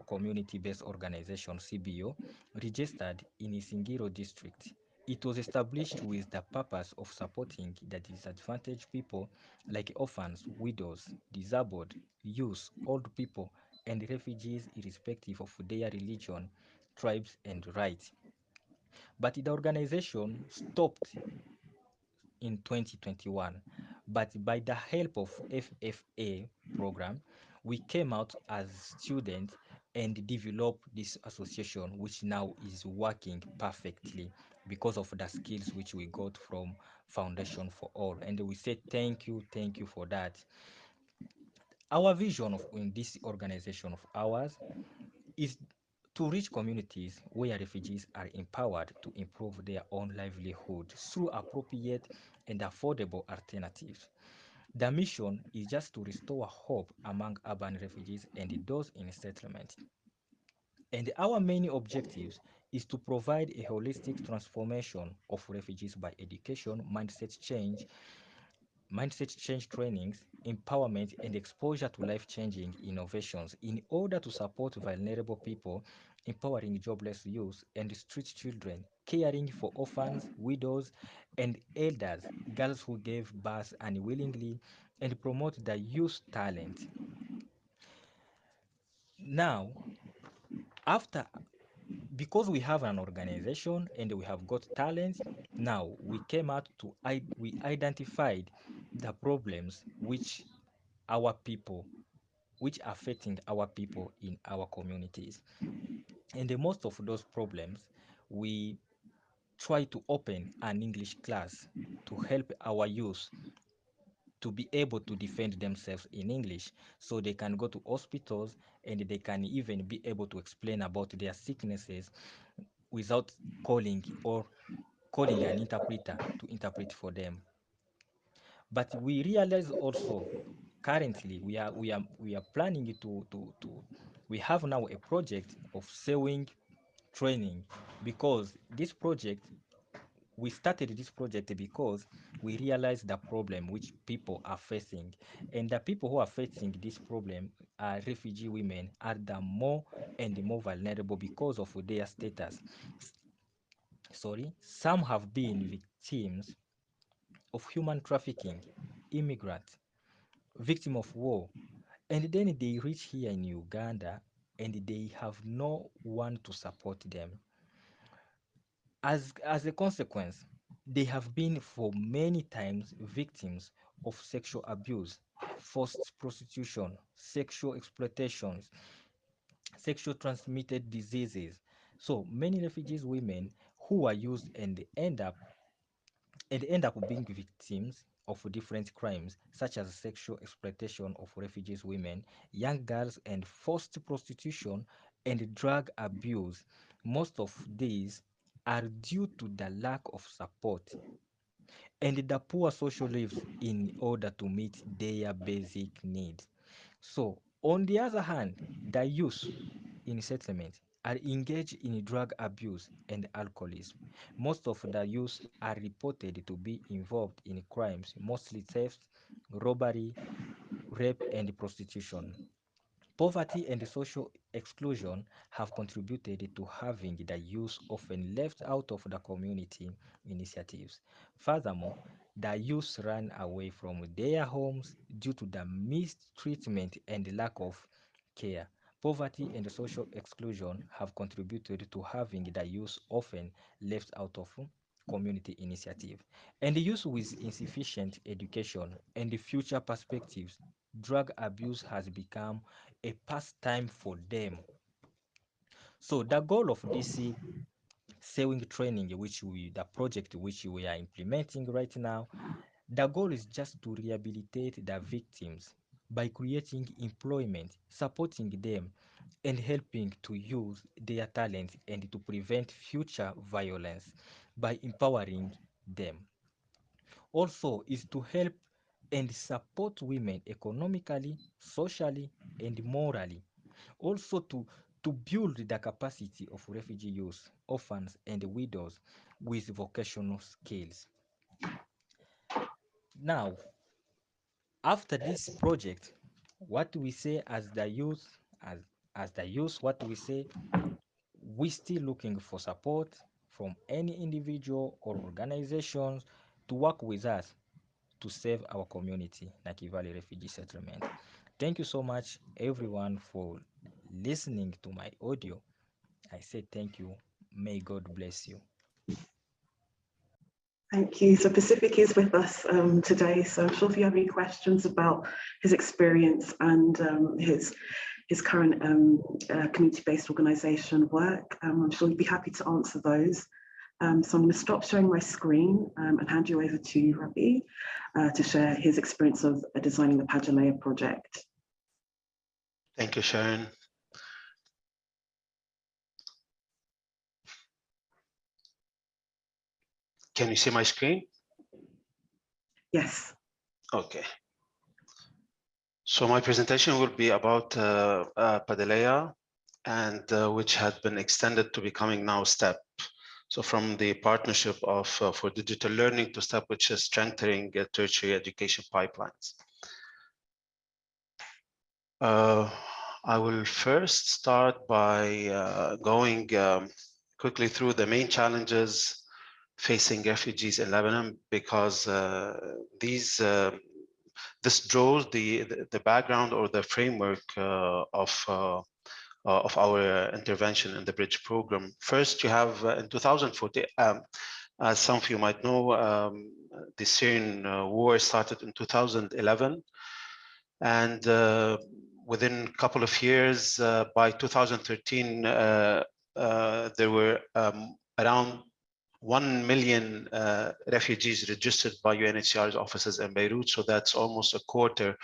community-based organization, CBO, registered in Isingiro district. It was established with the purpose of supporting the disadvantaged people like orphans, widows, disabled, youth, old people, and refugees irrespective of their religion, tribes, and rights. But the organization stopped in 2021, but by the help of FFA program, we came out as students and developed this association, which now is working perfectly because of the skills which we got from Foundation for All. And we say thank you for that. Our vision in this organization of ours is to reach communities where refugees are empowered to improve their own livelihood through appropriate and affordable alternatives. The mission is just to restore hope among urban refugees and those in settlement. And our main objectives is to provide a holistic transformation of refugees by education, mindset change trainings, empowerment, and exposure to life-changing innovations in order to support vulnerable people, empowering jobless youth and street children, caring for orphans, widows, and elders, girls who gave birth unwillingly, and promote the youth talent. Now, after because we have an organization and we have got talents, now we came out to we identified the problems which are affecting our people in our communities. And the most of those problems, we try to open an English class to help our youth to be able to defend themselves in English so they can go to hospitals and they can even be able to explain about their sicknesses without calling an interpreter to interpret for them. But we realize also currently we are planning to we have now a project of sewing training, because we started this project because we realized the problem which people are facing, and the people who are facing this problem are refugee women, are the more and more vulnerable because of their status. Some have been victims of human trafficking, immigrants, victim of war, and then they reach here in Uganda and they have no one to support them. As a consequence, they have been for many times victims of sexual abuse, forced prostitution, sexual exploitations, sexual transmitted diseases. So many refugees women who are used and end up being victims of different crimes such as sexual exploitation of refugees women, young girls, and forced prostitution and drug abuse. Most of these are due to the lack of support and the poor social lives in order to meet their basic needs. So, on the other hand, the youth in settlement are engaged in drug abuse and alcoholism. Most of the youth are reported to be involved in crimes, mostly theft, robbery, rape, and prostitution. Poverty and social exclusion have contributed to having the youth often left out of the community initiatives. Furthermore, the youth run away from their homes due to the mistreatment and lack of care. Poverty and social exclusion have contributed to having the youth often left out of community initiative. And the youth with insufficient education and future perspectives, drug abuse has become a pastime for them. So the goal of this sewing training, the project which we are implementing right now, the goal is just to rehabilitate the victims by creating employment, supporting them, and helping to use their talent and to prevent future violence by empowering them. Also is to help and support women economically, socially, and morally. Also to build the capacity of refugee youth, orphans, and widows with vocational skills. Now, after this project, what we say as the youth, what we say, we still looking for support from any individual or organizations to work with us to save our community, Naki Valley Refugee Settlement. Thank you so much, everyone, for listening to my audio. I say thank you. May God bless you. Thank you. So Pacific is with us today. So I'm sure if you have any questions about his experience and his current community-based organisation work, I'm sure he'd be happy to answer those. So I'm going to stop sharing my screen and hand you over to Rabih to share his experience of designing the PADILEIA project. Thank you, Sharon. Can you see my screen? Yes. Okay. So my presentation will be about PADILEIA, and which had been extended to becoming now STEP. So from the partnership of for digital learning to STEP, which is strengthening tertiary education pipelines. I will first start by going quickly through the main challenges facing refugees in Lebanon, because this draws the background or the framework of our intervention in the Bridge program. First, you have in 2014, as some of you might know, the Syrian war started in 2011, and within a couple of years, by 2013, there were around 1 million refugees registered by UNHCR's offices in Beirut. So that's almost a quarter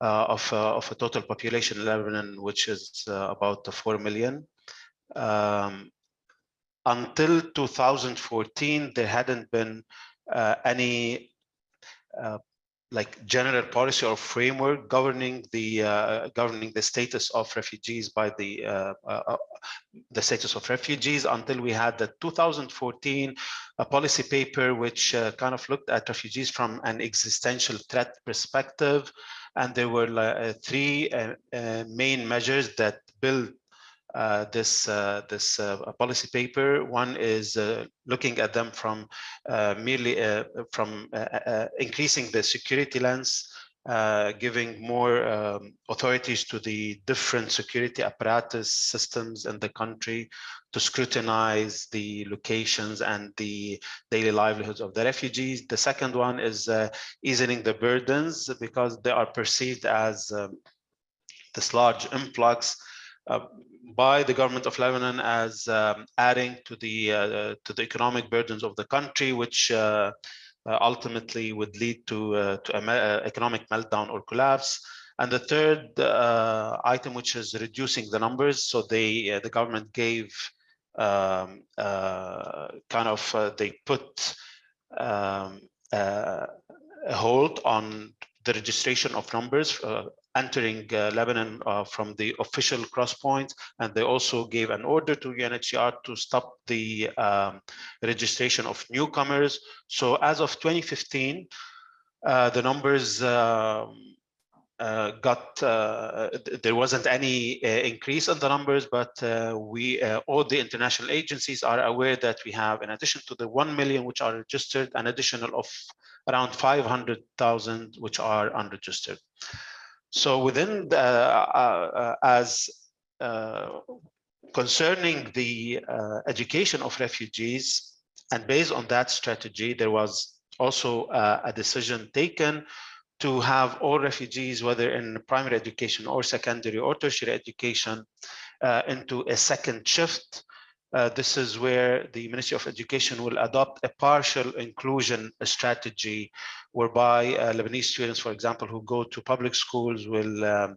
of a total population in Lebanon, which is about 4 million. Until 2014, there hadn't been any like general policy or framework governing the status of refugees by the status of refugees, until we had the 2014 policy paper which kind of looked at refugees from an existential threat perspective, and there were three main measures that build this policy paper. One is looking at them from merely from increasing the security lens, giving more authorities to the different security apparatus systems in the country to scrutinize the locations and the daily livelihoods of the refugees. The second one is easing the burdens, because they are perceived as this large influx. by the government of Lebanon as adding to the economic burdens of the country, which ultimately would lead to economic meltdown or collapse. And the third item, which is reducing the numbers. So the government gave they put a hold on the registration of numbers entering Lebanon from the official cross point, and they also gave an order to UNHCR to stop the registration of newcomers. So as of 2015, the numbers there wasn't any increase in the numbers, but all the international agencies are aware that we have, in addition to the 1 million which are registered, an additional of around 500,000 which are unregistered. So within concerning the education of refugees, and based on that strategy, there was also a decision taken to have all refugees, whether in primary education or secondary or tertiary education, into a second shift. This is where the Ministry of Education will adopt a partial inclusion strategy, whereby Lebanese students, for example, who go to public schools will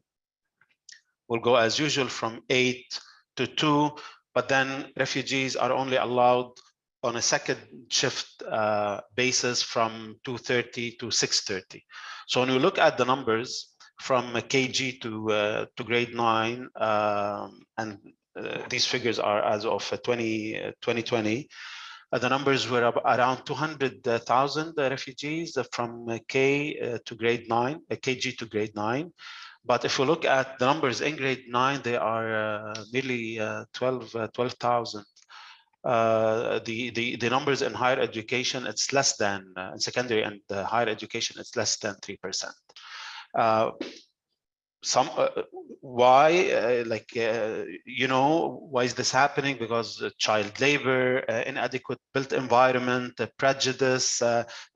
go as usual from 8 to 2, but then refugees are only allowed on a second shift basis from 2:30 to 6:30. So when you look at the numbers from KG to grade 9, and these figures are as of 2020, the numbers were around 200,000 refugees from KG to grade 9. But if we look at the numbers in grade 9, they are nearly 12,000. The numbers in higher education, it's less than in secondary and higher education, it's less than 3%. Why why is this happening? Because child labor, inadequate built environment, prejudice,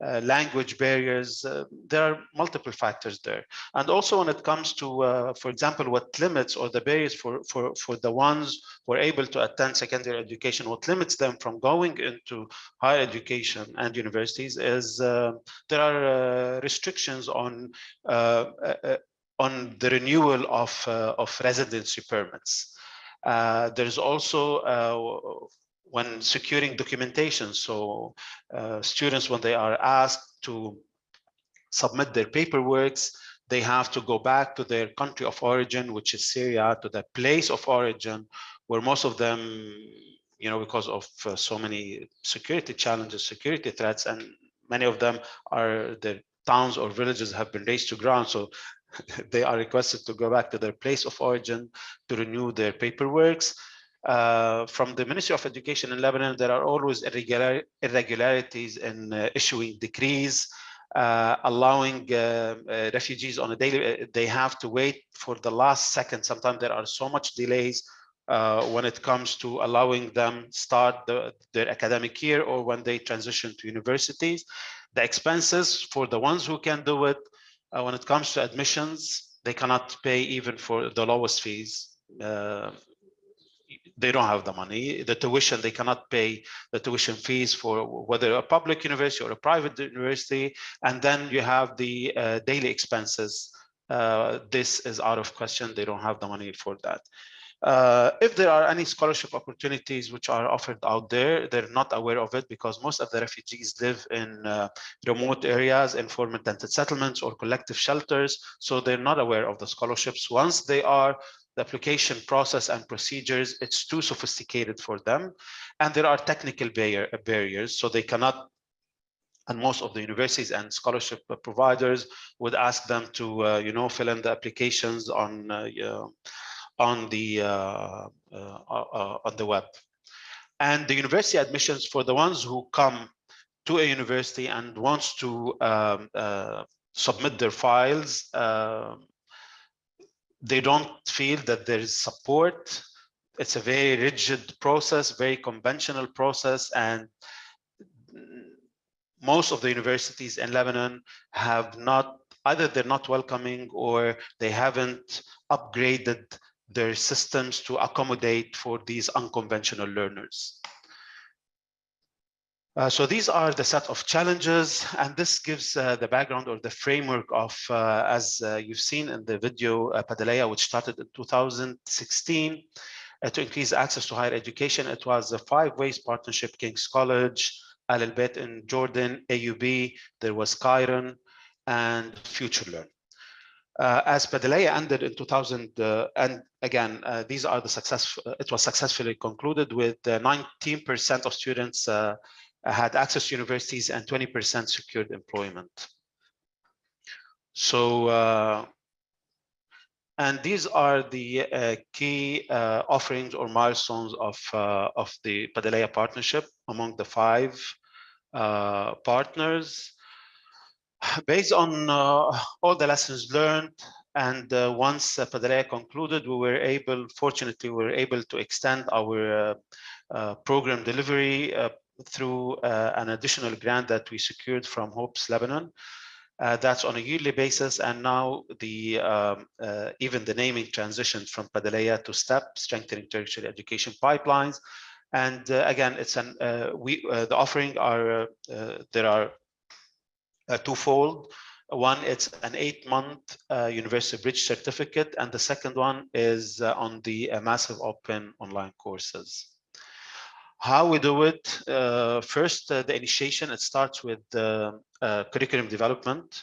language barriers, there are multiple factors there. And also when it comes to, for example, what limits or the barriers for the ones who are able to attend secondary education, what limits them from going into higher education and universities is there are restrictions on the renewal of residency permits. There's also when securing documentation. So students, when they are asked to submit their paperwork, they have to go back to their country of origin, which is Syria, to the place of origin, where most of them, because of so many security challenges, security threats, and many of them are their towns or villages have been razed to ground. So they are requested to go back to their place of origin to renew their paperwork. From the Ministry of Education in Lebanon, there are always irregularities in issuing decrees, allowing refugees on a daily, they have to wait for the last second. Sometimes there are so much delays when it comes to allowing them start their academic year or when they transition to universities. The expenses for the ones who can do it, when it comes to admissions, they cannot pay even for the lowest fees. They don't have the money. The tuition, they cannot pay the tuition fees for whether a public university or a private university. And then you have the daily expenses. This is out of question. They don't have the money for that. If there are any scholarship opportunities which are offered out there, they're not aware of it because most of the refugees live in remote areas, in former tented settlements or collective shelters. So they're not aware of the scholarships. Once they are, the application process and procedures, it's too sophisticated for them. And there are technical barriers, so they cannot, and most of the universities and scholarship providers would ask them to, fill in the applications on the web. And the university admissions for the ones who come to a university and wants to submit their files, they don't feel that there is support. It's a very rigid process, very conventional process, and most of the universities in Lebanon have not, either they're not welcoming or they haven't upgraded their systems to accommodate for these unconventional learners. So these are the set of challenges, and this gives the background or the framework of, as you've seen in the video, PADILEIA, which started in 2016 to increase access to higher education. It was a 5-way partnership: King's College, Al Albayt in Jordan, AUB, there was Chiron, and FutureLearn. As PADILEIA ended in 2000, and again, these are the success. It was successfully concluded with 19% of students had access to universities and 20% secured employment. So, and these are the key offerings or milestones of the PADILEIA partnership among the 5 partners. Based on all the lessons learned, and once PADILEIA concluded, fortunately, we were able to extend our program delivery through an additional grant that we secured from Hopes Lebanon. That's on a yearly basis, and now even the naming transitioned from PADILEIA to STEP, Strengthening Tertiary Education Pipelines. And again, it's the offering are there are twofold. One, it's an 8-month University Bridge certificate, and the second one is on the massive open online courses. How we do it? First, the initiation, it starts with curriculum development,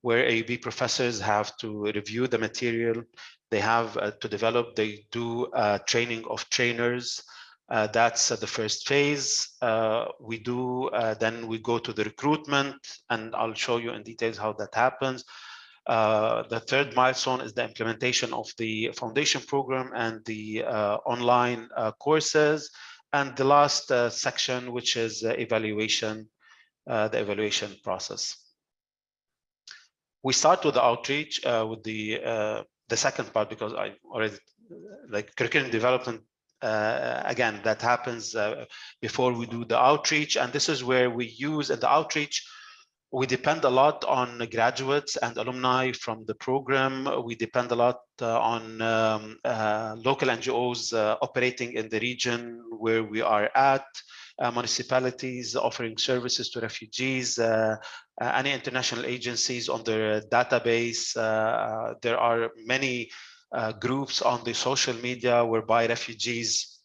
where AUB professors have to review the material. They have to develop, they do training of trainers. That's the first phase. We do, then we go to the recruitment, and I'll show you in details how that happens. The third milestone is the implementation of the foundation program and the online courses. And the last section, which is evaluation, the evaluation process. We start with the outreach, with the second part, because I already, like curriculum development, again, that happens before we do the outreach. And this is where we use, in the outreach, we depend a lot on graduates and alumni from the program. We depend a lot on local NGOs operating in the region where we are at, municipalities offering services to refugees, any international agencies on their database. There are many groups on the social media whereby refugees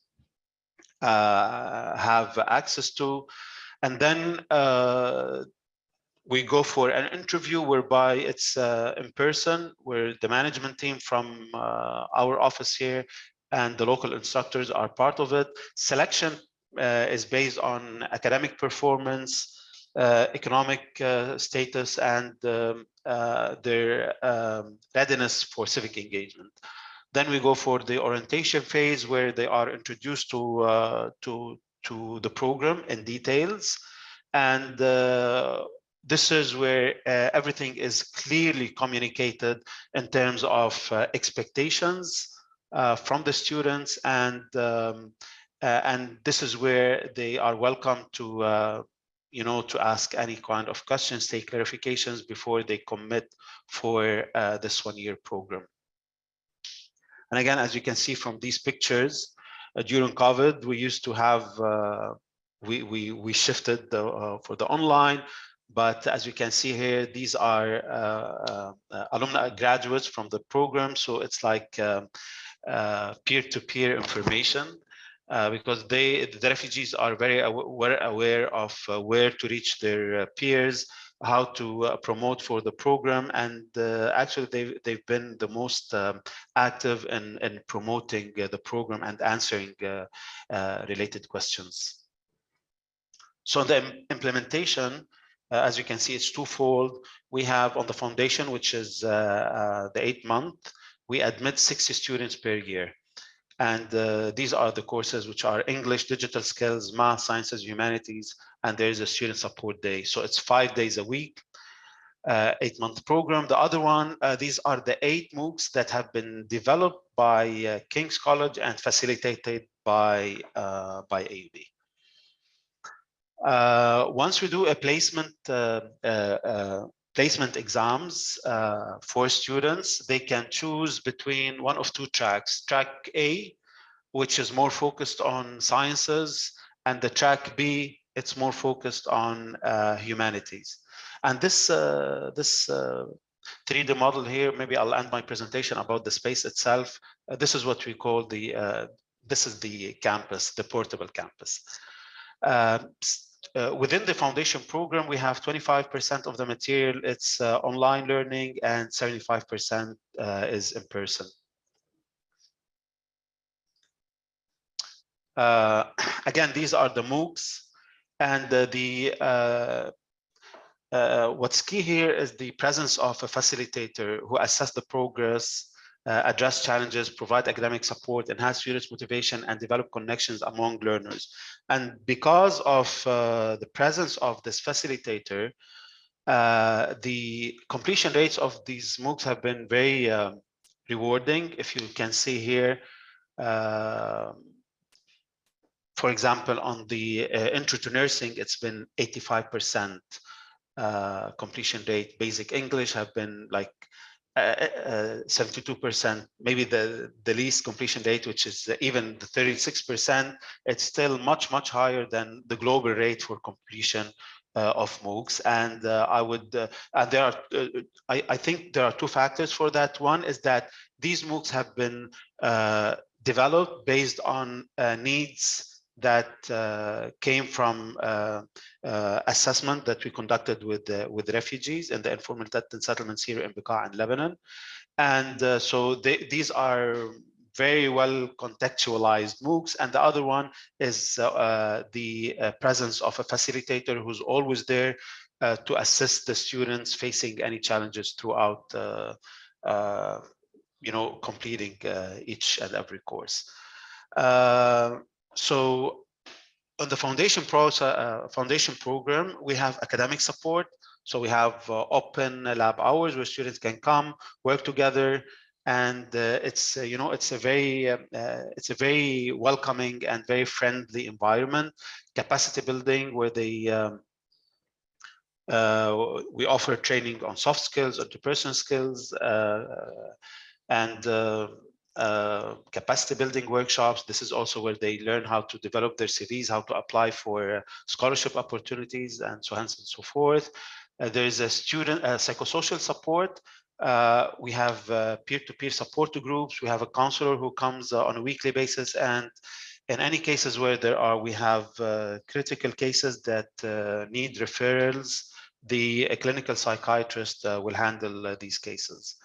have access to. And then we go for an interview whereby it's in person, where the management team from our office here and the local instructors are part of it. Selection is based on academic performance, economic status, and their readiness for civic engagement. Then we go for the orientation phase, where they are introduced to the program in details. And this is where everything is clearly communicated in terms of expectations from the students, and this is where they are welcome to to ask any kind of questions, take clarifications before they commit for this one-year program. And again, as you can see from these pictures, during COVID, we used to have we shifted for the online. But as you can see here, these are alumni graduates from the program. So it's like peer-to-peer information, because the refugees are very aware of where to reach their peers, how to promote for the program. And actually, they've been the most active in promoting the program and answering related questions. So the implementation, as you can see, it's twofold. We have on the foundation, which is the 8-month, we admit 60 students per year. And these are the courses which are English, digital skills, math, sciences, humanities, and there is a student support day. So it's 5 days a week, 8-month program. The other one, these are the 8 MOOCs that have been developed by King's College and facilitated by AUB. Once we do a placement placement exams for students. They can choose between one of two tracks. Track A, which is more focused on sciences, and the track B, it's more focused on humanities. And this 3D model here, maybe I'll end my presentation about the space itself. This is what we call this is the campus, the portable campus. Within the foundation program, we have 25% of the material, it's online learning, and 75% is in person. Again, these are the MOOCs, and what's key here is the presence of a facilitator who assess the progress, address challenges, provide academic support, enhance students' motivation, and develop connections among learners. And because of the presence of this facilitator, the completion rates of these MOOCs have been very rewarding. If you can see here, for example, on the intro to nursing, it's been 85% completion rate. Basic English have been like 72%. Maybe the least completion rate, which is even the 36%, it's still much higher than the global rate for completion of MOOCs. And and there are, I think there are two factors for that. One is that these MOOCs have been developed based on needs that came from assessment that we conducted with refugees in the informal settlements here in Bekaa and Lebanon. And so these are very well contextualized MOOCs. And the other one is the presence of a facilitator who's always there to assist the students facing any challenges throughout completing each and every course. So on the foundation program, we have academic support. So we have open lab hours where students can come, work together, and it's a very welcoming and very friendly environment. Capacity building, where we offer training on soft skills, interpersonal skills, and capacity building workshops. This is also where they learn how to develop their CVs, how to apply for scholarship opportunities, and so on and so forth. There is a student psychosocial support. We have peer-to-peer support groups. We have a counselor who comes on a weekly basis, and in any cases where we have critical cases that need referrals, the clinical psychiatrist will handle these cases.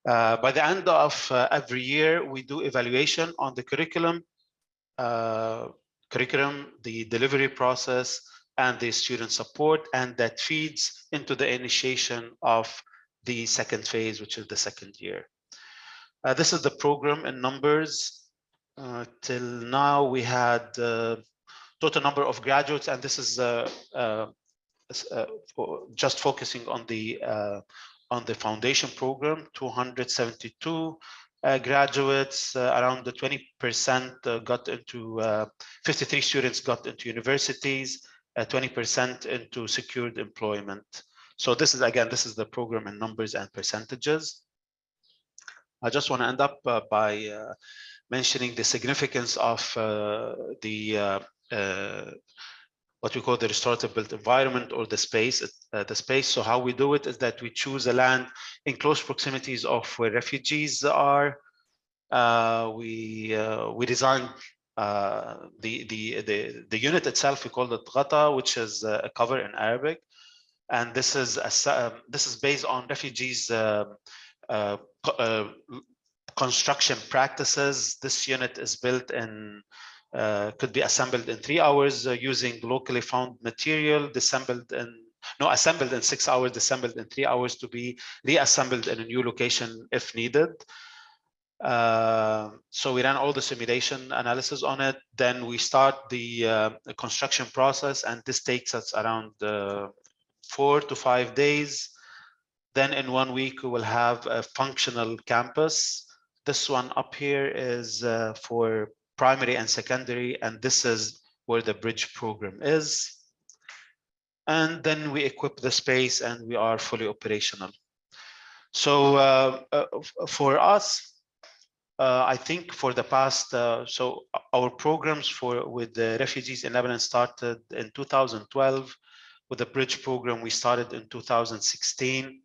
By the end of every year, we do evaluation on the curriculum, the delivery process, and the student support, and that feeds into the initiation of the second phase, which is the second year. This is the program in numbers. Till now, we had total number of graduates, and this is just focusing on the foundation program, 272 graduates, around the 20% got into, 53 students got into universities, 20% into secured employment. So this is, again, this is the program in numbers and percentages. I just want to end up by mentioning the significance of what we call the restorative built environment, or the space. So how we do it is that we choose a land in close proximities of where refugees are. We design the unit itself. We call it ghata, which is a cover in Arabic, and this is based on refugees' construction practices. This unit is built in. Could be assembled in 3 hours using locally found material, assembled in 6 hours, assembled in 3 hours to be reassembled in a new location if needed. So we ran all the simulation analysis on it. Then we start the construction process, and this takes us around 4 to 5 days. Then in 1 week, we will have a functional campus. This one up here is for primary and secondary, and this is where the bridge program is. and then we equip the space and we are fully operational. So for us, I think for the past, so our programs with the refugees in Lebanon started in 2012. With the bridge program, we started in 2016.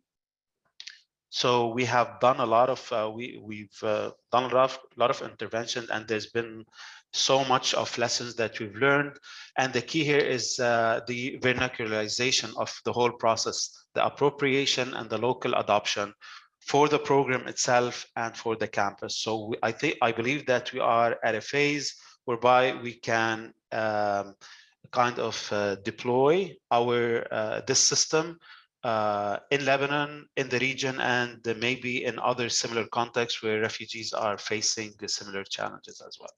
So we have done a lot of, we've done a lot of intervention, and there's been so much of lessons that we've learned. And the key here is the vernacularization of the whole process, the appropriation and the local adoption for the program itself and for the campus. So I believe that we are at a phase whereby we can kind of deploy our this system in Lebanon, in the region, and maybe in other similar contexts where refugees are facing similar challenges as well.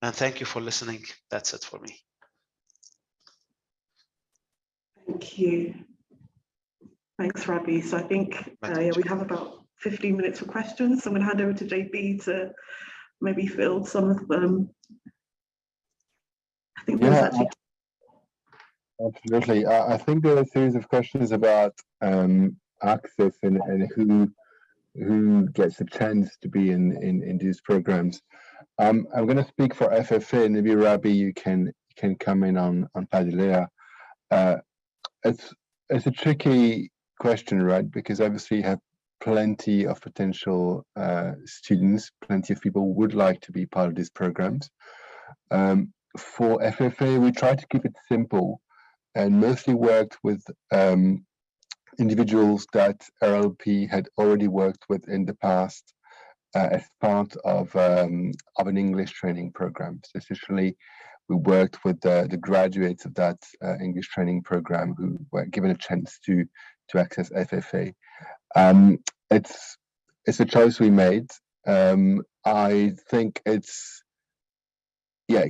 And thank you for listening. That's it for me. Thank you. Thanks, Rabih. So I think yeah, we have about 15 minutes for questions. So I'm going to hand over to JB to maybe field some of them. I think there's actually... Absolutely. I think there are a series of questions about access and who gets a chance to be in these programs. I'm going to speak for FFA. Maybe Rabih, you can come in on PADILEIA. It's a tricky question, right? Because obviously you have plenty of potential students, plenty of people would like to be part of these programs. For FFA, we try to keep it simple and mostly worked with individuals that RLP had already worked with in the past as part of an English training program. So essentially, we worked with the graduates of that English training program who were given a chance to access FFA. It's a choice we made. I think it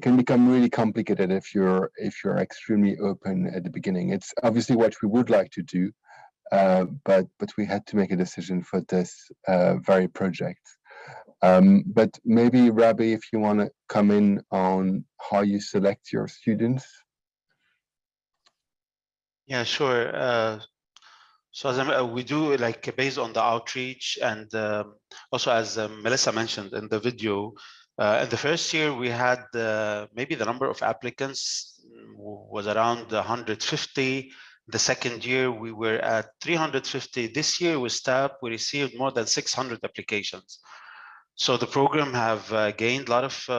can become really complicated if you're extremely open at the beginning. It's obviously what we would like to do, but we had to make a decision for this very project. But maybe Rabih, if you want to come in on how you select your students. Yeah, sure. So as we do like based on the outreach, and also as Melissa mentioned in the video, in the first year we had maybe the number of applicants was around 150. The second year we were at 350. This year with STAP we received more than 600 applications. So the program have gained a lot of,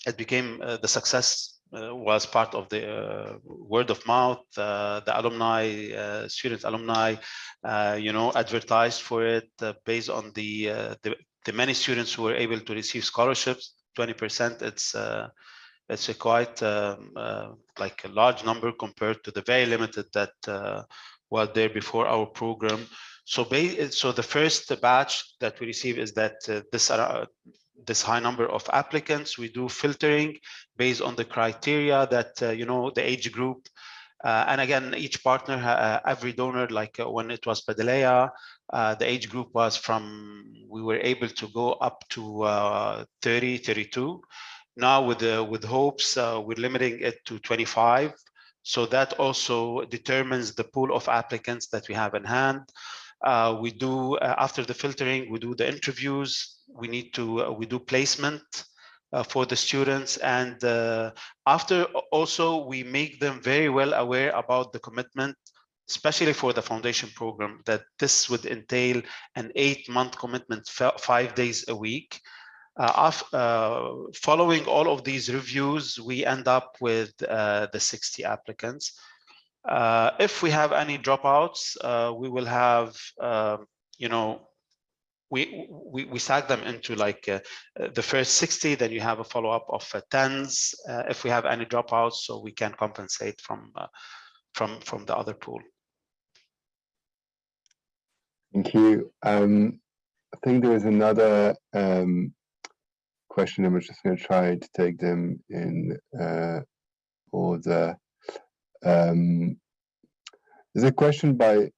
it became the success was part of the word of mouth, the alumni, student alumni, advertised for it based on the many students who were able to receive scholarships. 20%, it's a quite like a large number compared to the very limited that was there before our program. So the first batch that we receive is that this high number of applicants. We do filtering based on the criteria that the age group, and again each partner, every donor, like when it was PADILEIA, the age group was from, we were able to go up to 30, 32. Now with hopes, we're limiting it to 25. So that also determines the pool of applicants that we have in hand. We do, after the filtering, we do the interviews. We do placement for the students. And after also, we make them very well aware about the commitment, especially for the foundation program, that this would entail an 8-month commitment, 5 days a week. Following all of these reviews, we end up with the 60 applicants. If we have any dropouts, we will have, we stack them into like the first 60, then you have a follow-up of 10s if we have any dropouts, so we can compensate from the other pool. Thank you. I think there is another question. I'm just going to try to take them in order. There's a question by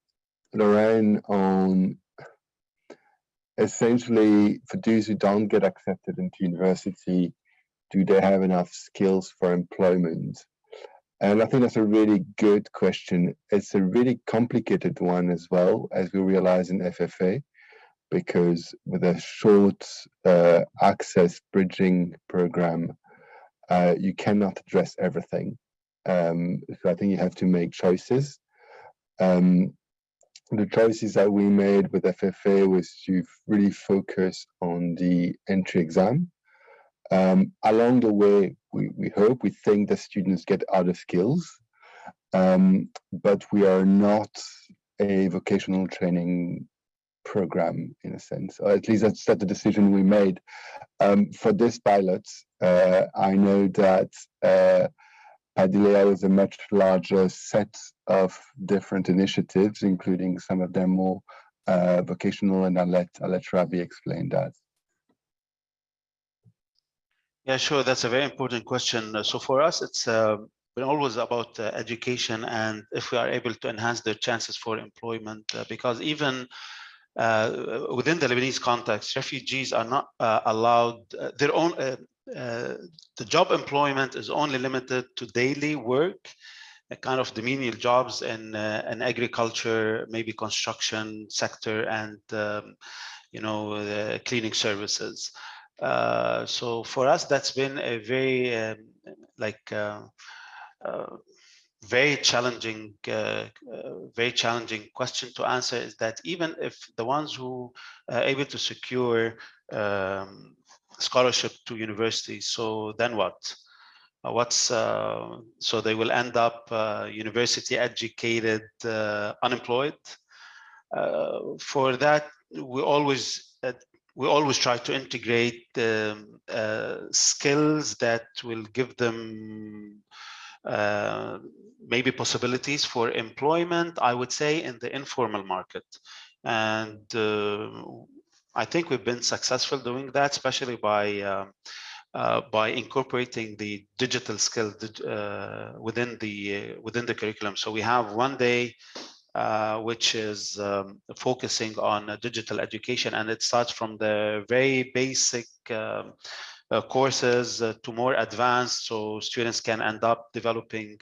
Lorraine on essentially for those who don't get accepted into university, do they have enough skills for employment? And I think that's a really good question. It's a really complicated one as well, as we realize in FFA, because with a short access bridging program, you cannot address everything. So I think you have to make choices. The choices that we made with FFA was to really focus on the entry exam. Along the way, we think that students get other skills, but we are not a vocational training program in a sense, or at least that's the decision we made. For this pilot, I know that PADILEIA was a much larger set of different initiatives, including some of them more vocational, and I'll let Rabih explain that. Yeah, sure. That's a very important question. So for us, it's been always about education, and if we are able to enhance their chances for employment, because even within the Lebanese context, refugees are not allowed their own. The job employment is only limited to daily work, kind of the menial jobs in agriculture, maybe construction sector, and cleaning services. So for us, that's been a very very challenging question to answer, is that even if the ones who are able to secure scholarship to universities, so then what? So they will end up university educated, unemployed. For that, we always try to integrate skills that will give them maybe possibilities for employment, I would say, in the informal market. And I think we've been successful doing that, especially by incorporating the digital skill within the curriculum. So we have one day which is focusing on digital education, and it starts from the very basic courses to more advanced, so students can end up developing.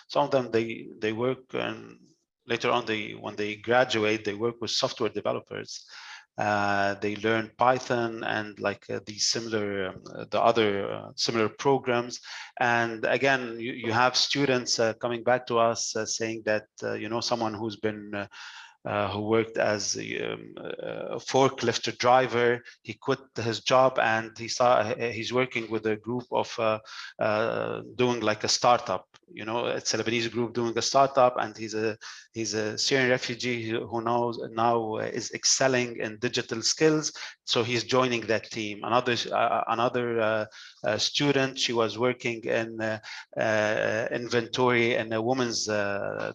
Some of them they work, and later on when they graduate, they work with software developers. They learn Python and the other similar programs. And again, you have students coming back to us saying that someone who's been who worked as a forklift driver, he quit his job and he's working with a group of doing like a startup. It's a Lebanese group doing a startup, and he's a Syrian refugee who now is excelling in digital skills. So he's joining that team. Another student, she was working in inventory in a woman's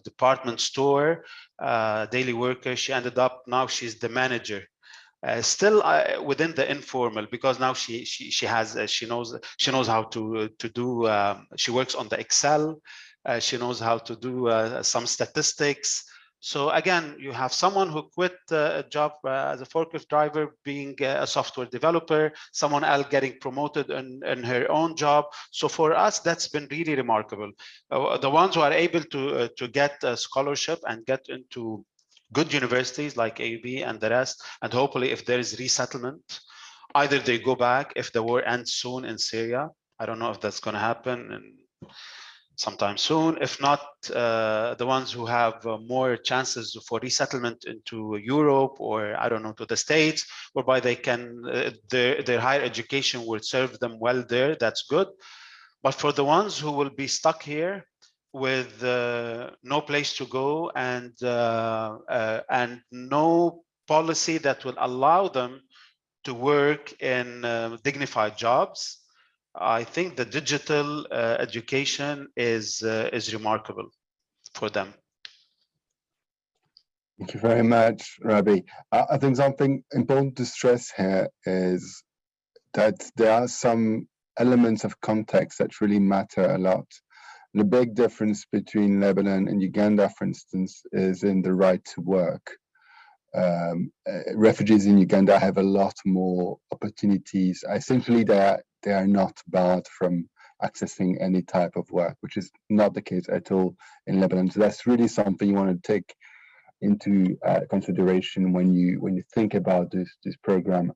department store, daily worker. She ended up, now she's the manager. Still within the informal, because now she knows how to do. She works on the Excel. She knows how to do some statistics. So again, you have someone who quit a job as a forklift driver, being a software developer, someone else getting promoted in her own job. So for us, that's been really remarkable. The ones who are able to get a scholarship and get into good universities like AUB and the rest, and hopefully if there is resettlement, either they go back if the war ends soon in Syria. I don't know if that's going to happen sometime soon. If not, the ones who have more chances for resettlement into Europe, or I don't know, to the States, whereby they can their higher education will serve them well there, that's good. But for the ones who will be stuck here with no place to go and no policy that will allow them to work in dignified jobs, I think the digital education is remarkable for them. Thank you very much, Rabih. I think something important to stress here is that there are some elements of context that really matter a lot. The big difference between Lebanon and Uganda, for instance, is in the right to work. Refugees in Uganda have a lot more opportunities. Essentially, they are not barred from accessing any type of work, which is not the case at all in Lebanon. So that's really something you want to take into consideration when you think about this program.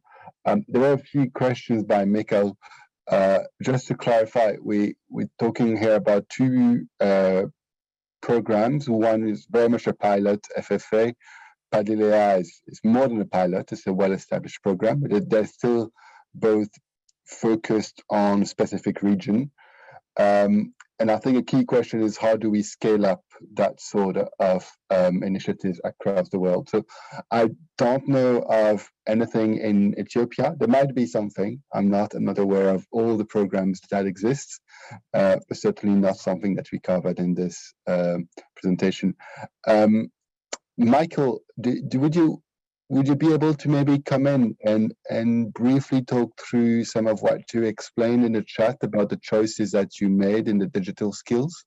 There are a few questions by Mikhail. Just to clarify, we're talking here about two programs. One is very much a pilot, FFA. PADILEIA is more than a pilot, it's a well-established program, but they're still both focused on a specific region. And I think a key question is, how do we scale up that sort of initiatives across the world? So I don't know of anything in Ethiopia. There might be something. I'm not aware of all the programs that exist, but certainly not something that we covered in this presentation. Michael, would you be able to maybe come in and briefly talk through some of what you explained in the chat about the choices that you made in the digital skills?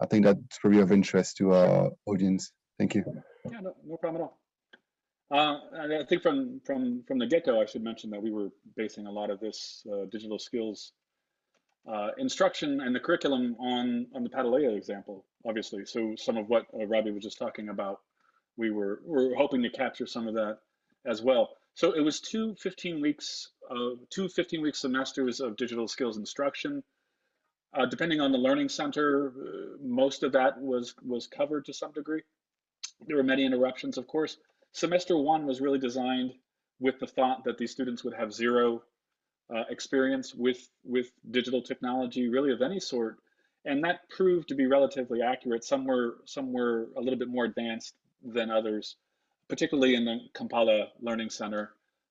I think that's probably of interest to our audience. Thank you. Yeah, no problem at all. And I think from the get-go, I should mention that we were basing a lot of this digital skills instruction and the curriculum on the PADILEIA example, obviously. So some of what Rabih was just talking about, we were hoping to capture some of that as well. So it was two 15-week semesters of digital skills instruction. Depending on the learning center, most of that was covered to some degree. There were many interruptions, of course. Semester one was really designed with the thought that these students would have zero experience with digital technology, really of any sort. And that proved to be relatively accurate. Some were a little bit more advanced than others, particularly in the Kampala Learning Center.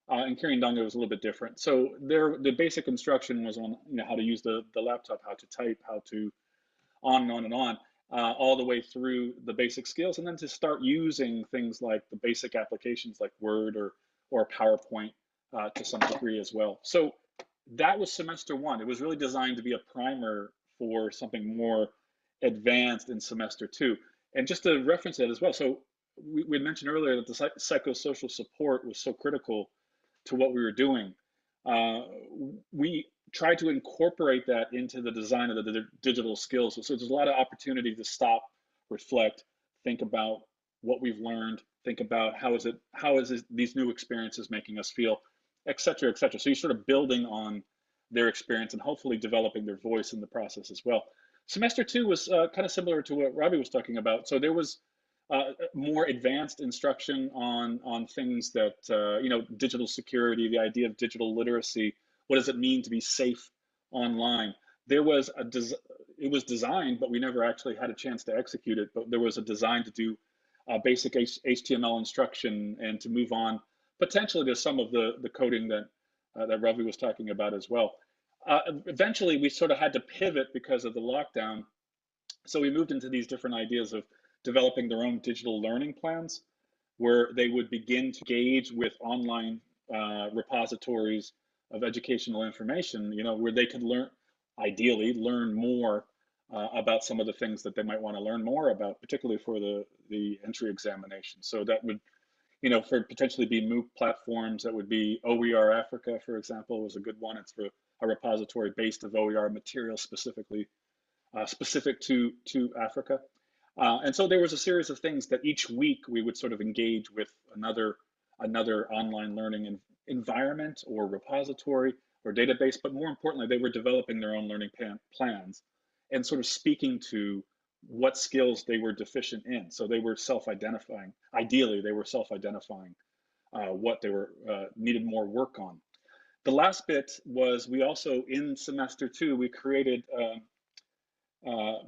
In Kirindanga, it was a little bit different. So the basic instruction was on how to use the laptop, how to type, how to on and on and on, all the way through the basic skills, and then to start using things like the basic applications like Word or PowerPoint to some degree as well. So that was semester one. It was really designed to be a primer for something more advanced in semester two. And just to reference that as well, so we mentioned earlier that the psychosocial support was so critical to what we were doing. We tried to incorporate that into the design of the digital skills. So there's a lot of opportunity to stop, reflect, think about what we've learned, think about how is these new experiences making us feel, et cetera, et cetera. So you're sort of building on their experience and hopefully developing their voice in the process as well. Semester two was kind of similar to what Rabih was talking about. So there was more advanced instruction on things that, digital security, the idea of digital literacy. What does it mean to be safe online? There was it was designed, but we never actually had a chance to execute it. But there was a design to do basic HTML instruction and to move on potentially to some of the coding that Rabih was talking about as well. Eventually, we sort of had to pivot because of the lockdown. So we moved into these different ideas of developing their own digital learning plans, where they would begin to engage with online repositories of educational information, where they could ideally learn more about some of the things that they might want to learn more about, particularly for the entry examination. So that would, for potentially be MOOC platforms, that would be OER Africa, for example, was a good one. It's for a repository based of OER material specifically, specific to Africa. And so there was a series of things that each week we would sort of engage with another online learning environment or repository or database, but more importantly, they were developing their own learning plans and sort of speaking to what skills they were deficient in. So they were self-identifying. Ideally, they were self-identifying what they were needed more work on. The last bit was we also, in semester two, we created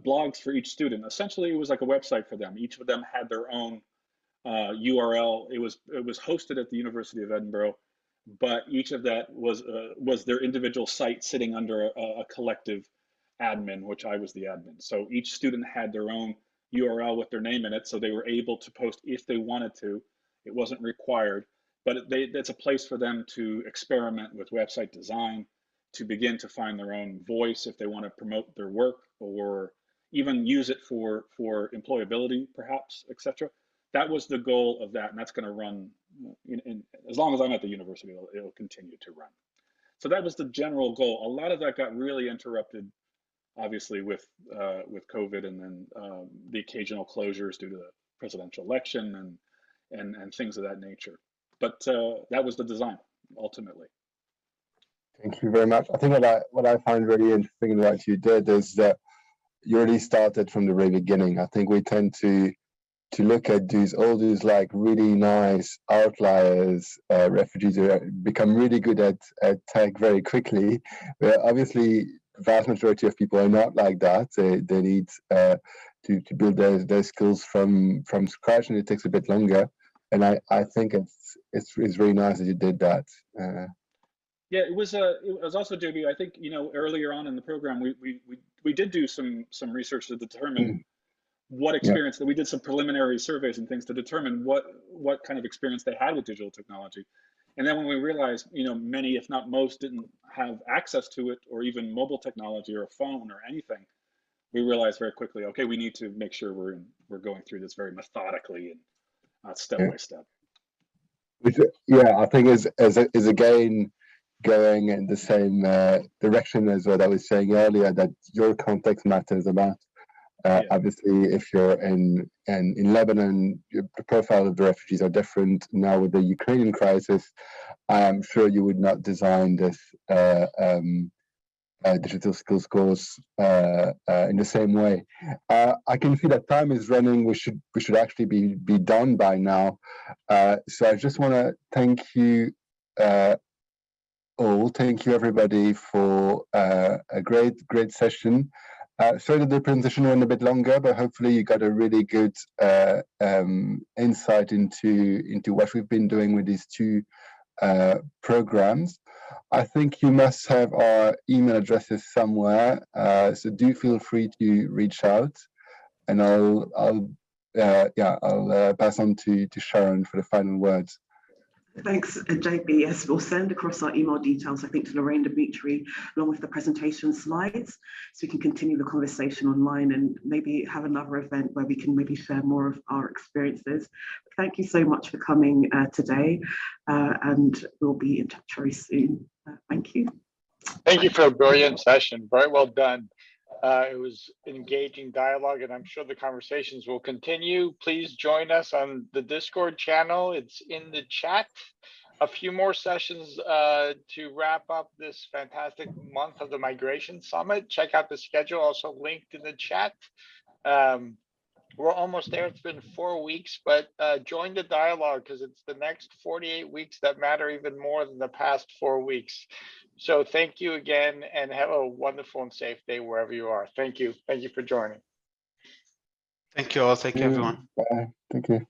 blogs for each student. Essentially, it was like a website for them. Each of them had their own URL. It was hosted at the University of Edinburgh, but each of that was their individual site sitting under a collective admin, which I was the admin. So each student had their own URL with their name in it, so they were able to post if they wanted to. It wasn't required, but it's a place for them to experiment with website design, to begin to find their own voice if they want to promote their work, or even use it for employability, perhaps, etc. That was the goal of that, and that's going to run as long as I'm at the university. It'll continue to run. So that was the general goal. A lot of that got really interrupted obviously with COVID and then the occasional closures due to the presidential election and things of that nature. But that was the design ultimately. Thank you very much. I think what I find really interesting in what you did is that you really started from the very beginning. I think we tend to look at all these like really nice outliers, refugees who become really good at tech very quickly. But obviously, the vast majority of people are not like that. They need to build their skills from scratch, and it takes a bit longer. And I think it's really nice that you did that. Yeah, it was also, JB, I think, earlier on in the program, we did do some research to determine what experience, that we did some preliminary surveys and things to determine what kind of experience they had with digital technology. And then when we realized, many, if not most, didn't have access to it or even mobile technology or a phone or anything, we realized very quickly, okay, we need to make sure we're going through this very methodically and step by step. Which, I think is again going in the same direction as what I was saying earlier, that your context matters a lot. Obviously, if you're in Lebanon, the profile of the refugees are different. Now with the Ukrainian crisis, I am sure you would not design this digital skills course in the same way. I can see that time is running. We should actually be done by now. So I just want to thank you all. Thank you everybody for a great session. Sorry that the presentation went a bit longer, but hopefully you got a really good insight into what we've been doing with these two programs. I think you must have our email addresses somewhere, so do feel free to reach out, and I'll pass on to Sharon for the final words. Thanks, JB. Yes, we'll send across our email details, I think, to Lorraine, Dimitri, along with the presentation slides, so we can continue the conversation online and maybe have another event where we can maybe share more of our experiences. Thank you so much for coming today, and we'll be in touch very soon. Thank you. Thank you for a brilliant session. Very well done. It was engaging dialogue, and I'm sure the conversations will continue. Please join us on the Discord channel. It's in the chat. A few more sessions to wrap up this fantastic month of the Migration Summit. Check out the schedule, also linked in the chat. We're almost there. It's been 4 weeks, but join the dialogue, because it's the next 48 weeks that matter even more than the past 4 weeks. So thank you again, and have a wonderful and safe day wherever you are. Thank you. Thank you for joining. Thank you all. Thank you, everyone. Bye. Thank you.